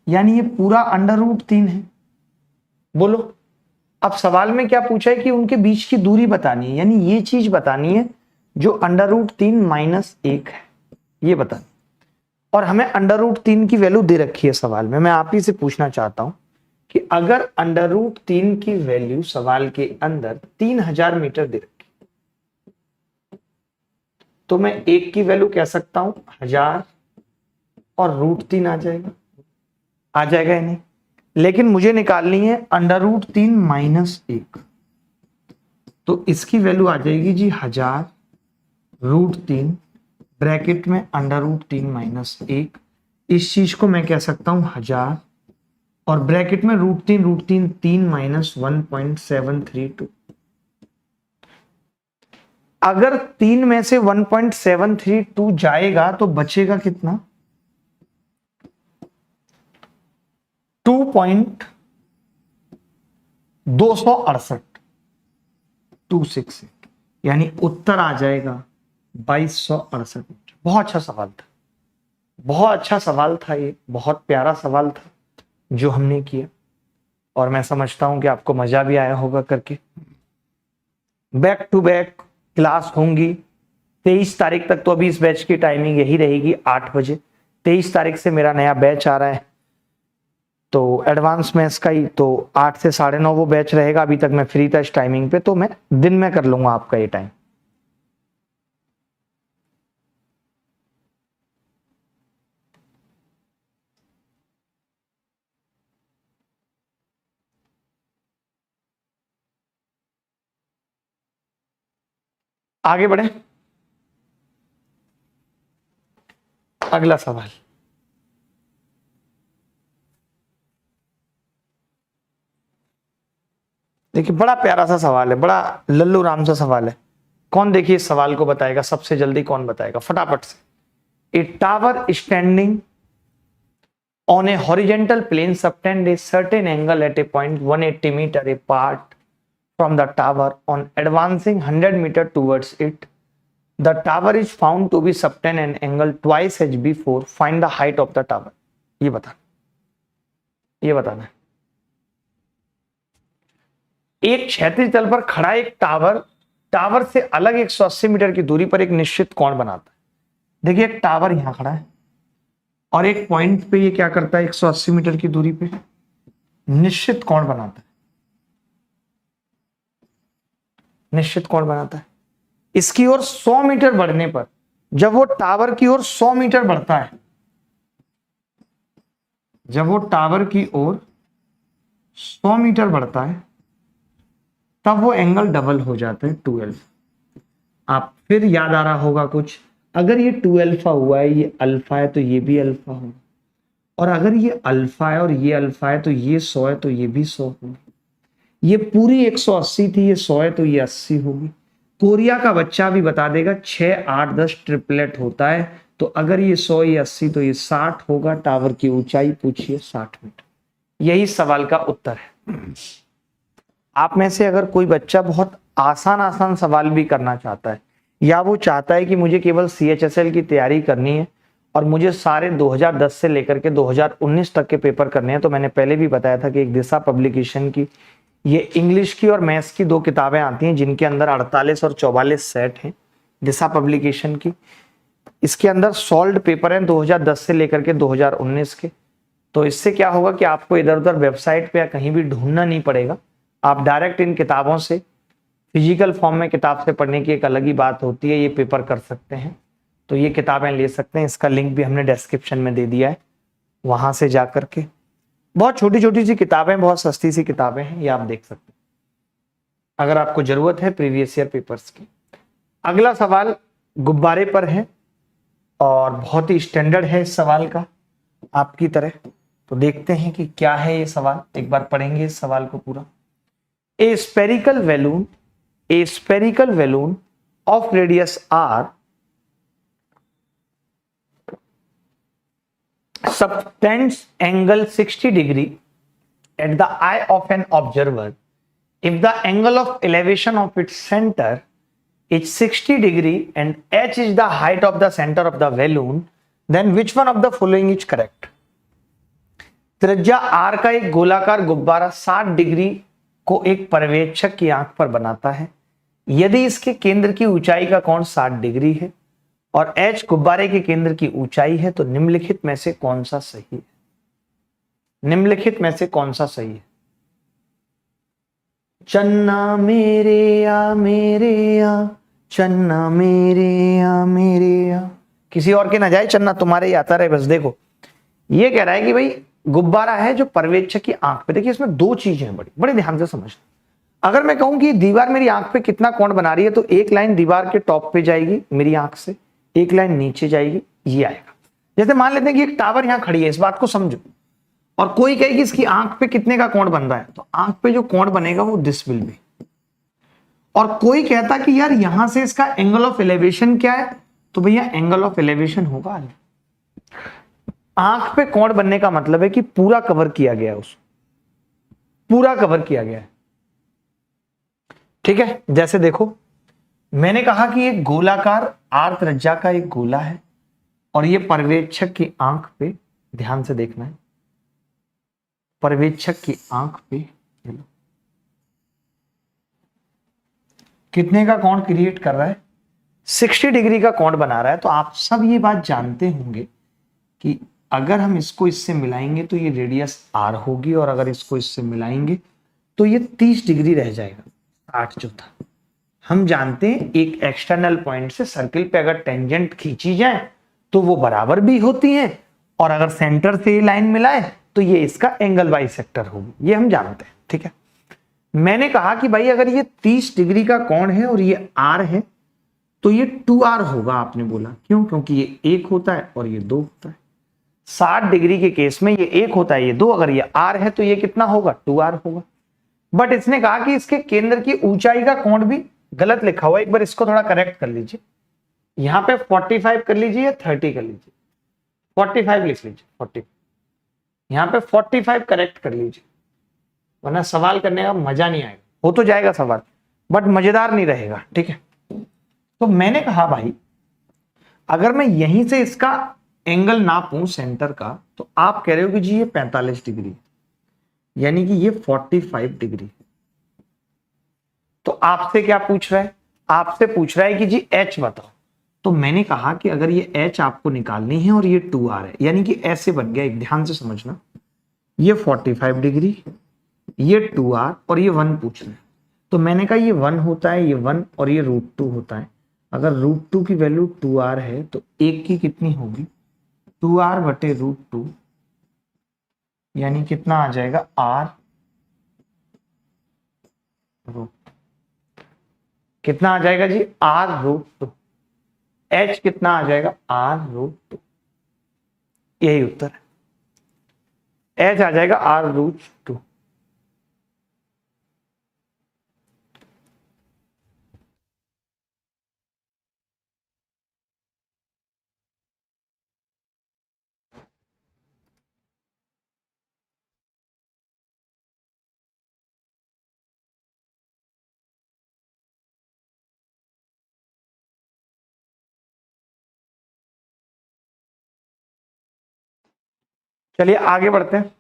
यानी ये पूरा √3 है। बोलो अब सवाल में क्या पूछा है कि उनके बीच की दूरी बतानी है, यानी ये चीज बतानी है जो √3 - 1 है, ये बतानी। और हमें √3 की वैल्यू दे रखी है सवाल में। मैं आप ही से पूछना चाहता हूं कि अगर √3 की वैल्यू सवाल के अंदर 3000 मीटर दे रखी, तो मैं 1 की वैल्यू कह सकता हूं 1000 और √3 आ जाएगा या नहीं? लेकिन मुझे निकालनी है √3 - 1, तो इसकी वैल्यू आ जाएगी जी 1000 √3 ब्रैकेट में √3 - 1। इस चीज को मैं कह सकता हूं 1000 और ब्रैकेट में √3 3 - 1.732। अगर 3 में से 1.732 जाएगा तो बचेगा कितना? 2.268 268, यानी उत्तर आ जाएगा 2268 मीटर। बहुत अच्छा सवाल था, बहुत अच्छा सवाल था, ये बहुत प्यारा सवाल था जो हमने किया, और मैं समझता हूं कि आपको मजा भी आया होगा करके। बैक टू बैक क्लास होंगी 23 तारीख तक, तो अभी इस बैच की टाइमिंग यही रहेगी 8 बजे। 23 तारीख से मेरा नया बैच आ रहा है, तो एडवांस मैथ्स का ही, तो 8 से 9:30 वो बैच रहेगा। अभी तक मैं फ्री था इस टाइमिंग पे, तो मैं दिन में कर लूंगा आपका ये टाइम। आगे बढ़े, अगला सवाल। देखिए बड़ा प्यारा सा सवाल है, बड़ा लल्लू राम सा सवाल है। कौन देखिए इस सवाल को बताएगा सबसे जल्दी? कौन बताएगा फटाफट से? ए tower standing on a horizontal plane subtend a certain angle at a point 180 meter apart from the tower. On advancing 100 meter towards it, the tower is found to be subtend an angle twice as before. Find the height of the tower. ये बताना है। एक क्षैतिज तल पर खड़ा एक tower से अलग 180 मीटर की दूरी पर एक निश्चित कोण बनाता है। देखिए एक टावर यहां खड़ा है और एक पॉइंट पे ये क्या करता है, 180 मीटर की दूरी पे निश्चित कोण बनाता है। निश्चित कोण बनाता है। इसकी ओर 100 मीटर बढ़ने पर, जब वो टावर की ओर 100 मीटर बढ़ता है, जब वो टावर की ओर 100 मीटर बढ़ता है, तब वो एंगल डबल हो जाता है 2α। आप फिर याद आ रहा होगा कुछ, अगर ये 2α हुआ है, ये अल्फा है, तो ये भी अल्फा होगा, और अगर ये अल्फा है और ये अल्फा है, तो ये 100 है तो ये भी 100 होगी। ये पूरी 180 थी, ये 100 है तो ये 80 होगी। कोरिया का बच्चा भी बता देगा 6 8 10 ट्रिपलेट होता है, तो अगर ये 100 ये 80 तो ये 60 होगा। टावर की ऊंचाई पूछिए 60 मीटर। यही सवाल का उत्तर है। आप में से अगर कोई बच्चा बहुत आसान सवाल भी करना चाहता है, या वो चाहता है कि मुझे केवल CHSL की तैयारी करनी है और मुझे सारे 2010 से लेकर के 2019 तक के पेपर करने हैं, तो मैंने पहले भी बताया था कि एक दिशा पब्लिकेशन की ये इंग्लिश की और मैथ्स की 2 किताबें आती हैं, जिनके अंदर 48 और 44 सेट हैं दिशा पब्लिकेशन की। इसके अंदर सॉल्व्ड पेपर हैं 2010 से लेकर के 2019 के। तो इससे क्या होगा कि आपको इधर उधर वेबसाइट पे या कहीं भी ढूंढना नहीं पड़ेगा। आप डायरेक्ट इन किताबों से, फिजिकल फॉर्म में किताब से पढ़ने की एक अलग ही बात होती है, ये पेपर कर सकते हैं। तो ये किताबें ले सकते हैं, इसका लिंक भी हमने डिस्क्रिप्शन में दे दिया है, वहां से जाकर के। बहुत छोटी छोटी सी किताबें, बहुत सस्ती सी किताबें हैं, ये आप देख सकते हैं अगर आपको जरूरत है प्रीवियस ईयर पेपर्स की। अगला सवाल गुब्बारे पर है और बहुत ही स्टैंडर्ड है इस सवाल का आपकी तरह। तो देखते हैं कि क्या है ये सवाल, एक बार पढ़ेंगे इस सवाल को पूरा। ए spherical balloon of radius r subtends angle 60 degree at the eye of an observer if the angle of elevation of its center is 60 degree and h is the height of the center of the balloon, then which one of the following is correct? त्रिज्या r का एक गोलाकार गुब्बारा 60 degree को एक पर्यवेक्षक की आंख पर बनाता है यदि इसके केंद्र की ऊंचाई का कोण 60 डिग्री है और h गुब्बारे के केंद्र की ऊंचाई है तो निम्नलिखित में से कौन सा सही है? निम्नलिखित में से कौन सा सही है? चन्ना मेरे आ चन्ना मेरे आ किसी और के ना जाए, चन्ना तुम्हारे ही आता रहे बस। देखो ये कह रहा है कि भाई गुब्बारा है जो पर्यवेक्षक की आंख पे, देखिए इसमें दो चीजें हैं, बड़ी बड़े ध्यान से समझना। अगर मैं कहूं कि दीवार मेरी आंख पे कितना कोण बना रही है तो एक लाइन दीवार के टॉप पे जाएगी मेरी आंख से, एक लाइन नीचे जाएगी, ये आएगा। जैसे मान लेते हैं कि एक टावर यहां खड़ी है, इस बात को समझो, और कोई कहे कि इसकी आंख पे कितने का कोण बन रहा है, तो आंख पे जो कोण बनेगा वो दिस विल बी। और कोई कहता कि यार यहां से इसका एंगल ऑफ एलिवेशन क्या है, तो भैया एंगल ऑफ एलिवेशन होगा। आंख पे कोण बनने का मतलब है कि पूरा कवर किया गया है, उसको पूरा कवर किया गया है। ठीक है, जैसे देखो मैंने कहा कि एक गोलाकार आर त्रिज्या का एक गोला है और ये पर्यवेक्षक की आंख पे, ध्यान से देखना है, पर्यवेक्षक की आंख पे कितने का कोण क्रिएट कर रहा है, 60 डिग्री का कोण बना रहा है। तो आप सब ये बात जानते होंगे कि अगर हम इसको इससे मिलाएंगे तो ये रेडियस आर होगी और अगर इसको इससे मिलाएंगे तो ये 30 डिग्री रह जाएगा, 60 जो था। हम जानते हैं एक एक्सटर्नल पॉइंट से सर्किल पे अगर टेंजेंट खींची जाए तो वो बराबर भी होती है और अगर सेंटर से ये लाइन मिलाए तो ये इसका एंगल बाइसेक्टर होगी, ये हम जानते हैं। ठीक है, मैंने कहा कि भाई अगर ये 30 डिग्री का कोण है और ये आर है तो ये 2r होगा। आपने बोला क्यों? क्योंकि ये 1 होता है और ये 2 होता है। 60 डिग्री के केस में ये 1 होता है, ये 2, अगर ये r है तो ये कितना होगा, 2r होगा। बट इसने कहा कि इसके केंद्र की ऊंचाई का कोण भी गलत लिखा हुआ है, एक बार इसको थोड़ा करेक्ट कर लीजिए। यहां पे 45 कर लीजिए या 30 कर लीजिए, 45 लिख लीजिए, 40, यहां पे 45 करेक्ट कर लीजिए, वरना सवाल करने का मजा नहीं आएगा। हो तो जाएगा सवाल बट मजेदार नहीं रहेगा। ठीक है, तो मैंने कहा भाई अगर मैं यहीं से इसका एंगल नापूं सेंटर का, तो आप कह रहे हो कि जी ये 45 डिग्री, यानी कि ये 45 डिग्री। तो आपसे क्या पूछ रहा है? आपसे पूछ रहा है कि जी h बताओ। तो मैंने कहा कि अगर ये h आपको निकालनी है और ये 2r है, यानी कि ऐसे बन गया, एक ध्यान से समझना, ये 45 डिग्री, ये 2r और ये 1 पूछ रहे हैं। तो मैंने कहा ये 1 होता है, ये 1 और ये √2 होता है। अगर √2 की वैल्यू 2r है तो 1 की कितनी होगी, 2r बटे √2, यानी कितना आ जाएगा, r √2। कितना आ जाएगा जी, r√2। h कितना आ जाएगा, r√2। यही उत्तर है, h आ जाएगा r√2। चलिए आगे बढ़ते हैं।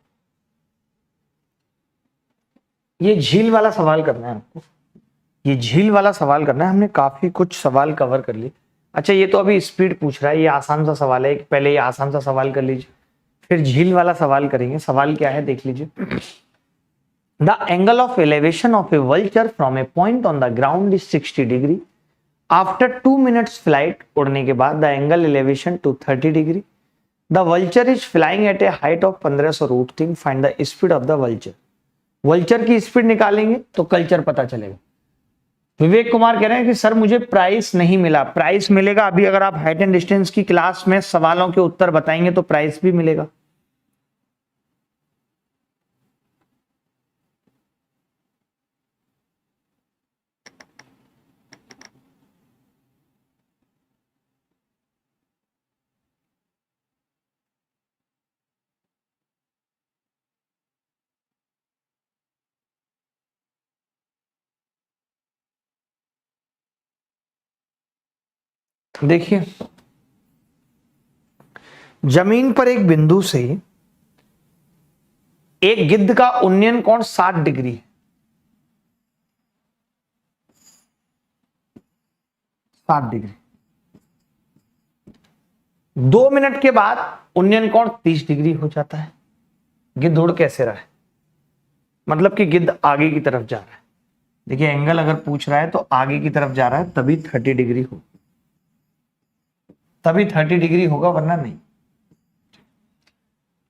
ये झील वाला सवाल करना है आपको, ये झील वाला सवाल करना है। हमने काफी कुछ सवाल कवर कर लिए। अच्छा ये तो अभी स्पीड पूछ रहा है, ये आसान सा सवाल है, पहले ये आसान सा सवाल कर लीजिए फिर झील वाला सवाल करेंगे। सवाल क्या है देख लीजिए। The angle of elevation of a vulture from a point on the ground is 60 degree. After 2 minutes flight, उड़ने के बाद, the angle elevation to 30 degree. The vulture is flying at a height of 1500√3। Find the speed of the vulture. Vulture की speed निकालेंगे तो culture पता चलेगा। विवेक कुमार कह रहे हैं कि सर मुझे प्राइस नहीं मिला। प्राइस मिलेगा अभी, अगर आप हाइट एंड डिस्टेंस की क्लास में सवालों के उत्तर बताएंगे तो प्राइस भी मिलेगा। देखिए जमीन पर एक बिंदु से एक गिद्ध का उन्नयन कोण 60 डिग्री है। 60 डिग्री। 2 मिनट के बाद उन्नयन कोण 30 डिग्री हो जाता है। गिद्ध उड़ कैसे रहा है, मतलब कि गिद्ध आगे की तरफ जा रहा है। देखिए एंगल अगर पूछ रहा है तो आगे की तरफ जा रहा है, तभी 30 डिग्री हो, तभी 30 डिग्री होगा, वरना नहीं।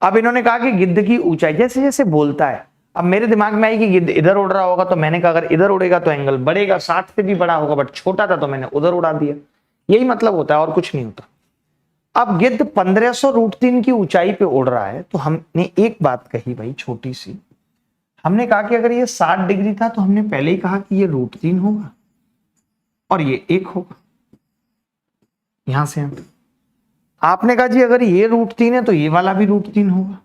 अब इन्होंने कहा कि गिद्ध की ऊंचाई, जैसे जैसे बोलता है, अब मेरे दिमाग में आई कि गिद्ध इधर उड़ रहा होगा, तो मैंने कहा अगर इधर उड़ेगा तो एंगल बढ़ेगा, 60 से भी बड़ा होगा, बट छोटा था तो मैंने उधर उड़ा दिया। यही मतलब होता है और कुछ नहीं होता। अब गिद्ध 1500√3 की ऊंचाई पे उड़ रहा है, तो हमने एक बात कही भाई छोटी सी, हमने कहा कि अगर ये 60 डिग्री था तो हमने पहले ही कहा कि ये √3 होगा और ये 1 होगा। यहां से आपने कहा जी अगर ये √3 है तो ये वाला भी √3 होगा,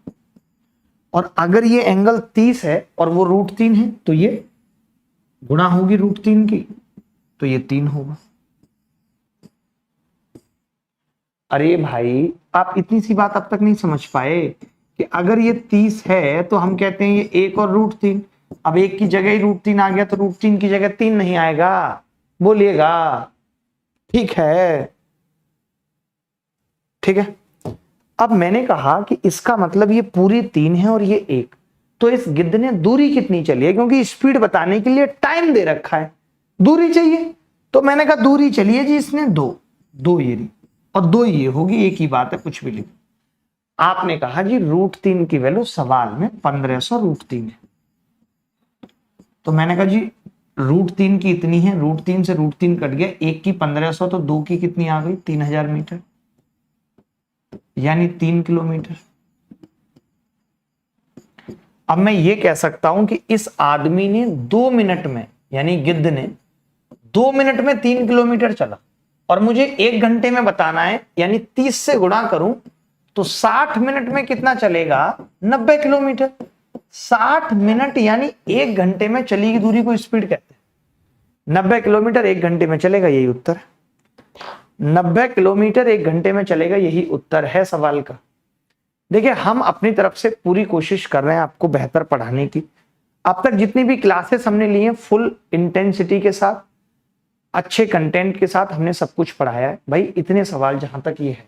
और अगर ये एंगल 30 है और वो √3 है तो ये गुणा होगी √3 की, तो ये 3 होगा। अरे भाई आप इतनी सी बात अब तक नहीं समझ पाए कि अगर ये 30 है तो हम कहते हैं ये 1 और √3, अब 1 की जगह ही √3 आ गया तो √3 की जगह 3 नहीं आएगा, बोलिएगा। ठीक है, ठीक है। अब मैंने कहा कि इसका मतलब ये पूरी 3 है और ये 1, तो इस गिद्ध ने दूरी कितनी चली है, क्योंकि स्पीड बताने के लिए टाइम दे रखा है, दूरी चाहिए, तो मैंने कहा दूरी चली है जी इसने 2 ये रही और 2 ये होगी, एक ही बात है, कुछ भी लिखो। आपने कहा जी √3 की वैल्यू सवाल में 1500√3 है, तो मैंने कहा जी √3 की इतनी है, √3 से √3 कट गया, 1 की 1500, तो 2 की कितनी आ गई, 3000 मीटर, यानी 3 किलोमीटर। अब मैं ये कह सकता हूं कि इस आदमी ने 2 मिनट में, यानी गिद्ध ने 2 मिनट में 3 किलोमीटर चला, और मुझे 1 घंटे में बताना है, यानी 30 से गुणा करूं तो 60 मिनट में कितना चलेगा, 90 किलोमीटर। 60 मिनट यानी 1 घंटे में चली गई दूरी को स्पीड कहते हैं। 90 किलोमीटर 1 घंटे में चलेगा, यही उत्तर है। 90 किलोमीटर 1 घंटे में चलेगा, यही उत्तर है सवाल का। देखिए हम अपनी तरफ से पूरी कोशिश कर रहे हैं आपको बेहतर पढ़ाने की। अब तक जितनी भी क्लासेस हमने ली हैं, फुल इंटेंसिटी के साथ, अच्छे कंटेंट के साथ हमने सब कुछ पढ़ाया है। भाई इतने सवाल जहां तक ये है,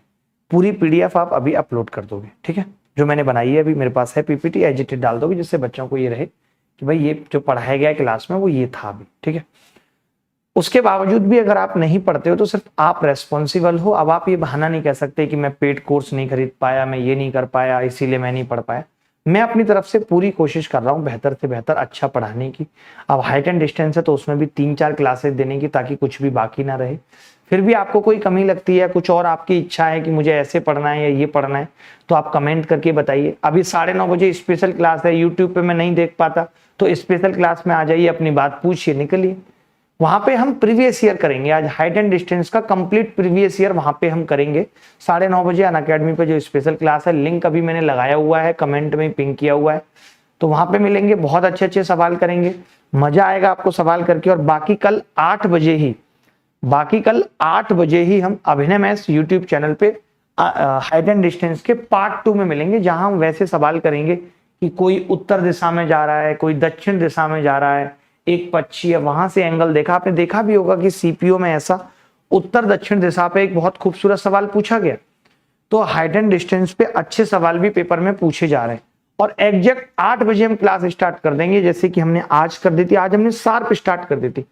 पूरी पीडीएफ आप अभी अपलोड कर दोगे, ठीक है, जो मैंने बनाई है अभी मेरे पास है पीपीटी, एडिटेड डाल दोगे, जिससे बच्चों को ये रहे कि भाई ये जो पढ़ाया गया क्लास में वो ये था अभी, ठीक है। उसके बावजूद भी अगर आप नहीं पढ़ते हो तो सिर्फ आप रेस्पॉन्सिबल हो। अब आप ये बहाना नहीं कह सकते कि मैं पेड कोर्स नहीं खरीद पाया, मैं ये नहीं कर पाया, इसीलिए मैं नहीं पढ़ पाया। मैं अपनी तरफ से पूरी कोशिश कर रहा हूँ बेहतर से बेहतर अच्छा पढ़ाने की। अब हाइट एंड डिस्टेंस है तो उसमें भी 3-4 क्लासेस देने की, ताकि कुछ भी बाकी ना रहे। फिर भी आपको कोई कमी लगती है, कुछ और आपकी इच्छा है कि मुझे ऐसे पढ़ना है या ये पढ़ना है, तो आप कमेंट करके बताइए। अभी 9:30 बजे स्पेशल क्लास है, यूट्यूब पे मैं नहीं देख पाता, तो स्पेशल क्लास में आ जाइए, अपनी बात पूछिए, निकलिए। वहां पे हम प्रीवियस ईयर करेंगे, आज हाइट एंड डिस्टेंस का कंप्लीट प्रीवियस ईयर वहां पे हम करेंगे 9:30 बजे अनअकैडमी पे जो स्पेशल क्लास है। लिंक अभी मैंने लगाया हुआ है, कमेंट में पिन किया हुआ है, तो वहां पे मिलेंगे। बहुत अच्छे अच्छे सवाल करेंगे, मजा आएगा आपको सवाल करके। और बाकी कल 8 बजे ही हम अभिनय मैथ्स यूट्यूब चैनल पे हाइट एंड डिस्टेंस के पार्ट 2 में मिलेंगे, जहां हम वैसे सवाल करेंगे कि कोई उत्तर दिशा में जा रहा है, कोई दक्षिण दिशा में जा रहा है, एक पक्षी है, वहां से एंगल देखा। आपने देखा भी होगा कि सीपीओ में ऐसा उत्तर दक्षिण दिशा पे एक बहुत खूबसूरत सवाल पूछा गया। तो हाइट एंड डिस्टेंस पे अच्छे सवाल भी पेपर में पूछे जा रहे हैं। और एग्जैक्ट 8 बजे हम क्लास स्टार्ट कर देंगे, जैसे कि हमने आज कर दी थी। आज हमने शार्प स्टार्ट कर दी थी,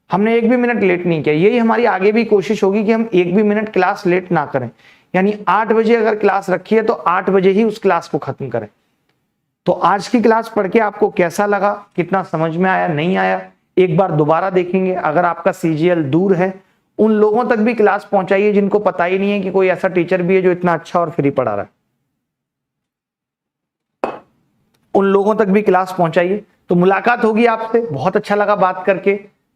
हमने 1 भी मिनट लेट नहीं किया। यही हमारी आगे भी कोशिश होगी कि हम 1 भी मिनट क्लास लेट ना करें। यानी 8 बजे अगर क्लास रखी है तो 8 बजे ही उस क्लास को खत्म करें। तो आज की क्लास पढ़ के आपको कैसा लगा, कितना समझ में आया, नहीं आया, एक बार दोबारा देखेंगे। अगर आपका सीजीएल दूर है, उन लोगों तक भी क्लास पहुंचाइए जिनको पता ही नहीं है कि कोई ऐसा टीचर भी है जो इतना अच्छा और फ्री पढ़ा रहा है। उन लोगों तक भी क्लास पहुंचाइए। तो मुलाकात होगी आपसे, बहुत अच्छा लगा बात करके,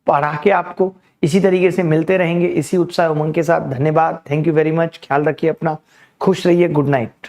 पढ़ा के आपको। इसी तरीके से मिलते रहेंगे इसी उत्साह उमंग के साथ। धन्यवाद, थैंक यू वेरी मच। ख्याल रखिए अपना, खुश रहिए, गुड नाइट।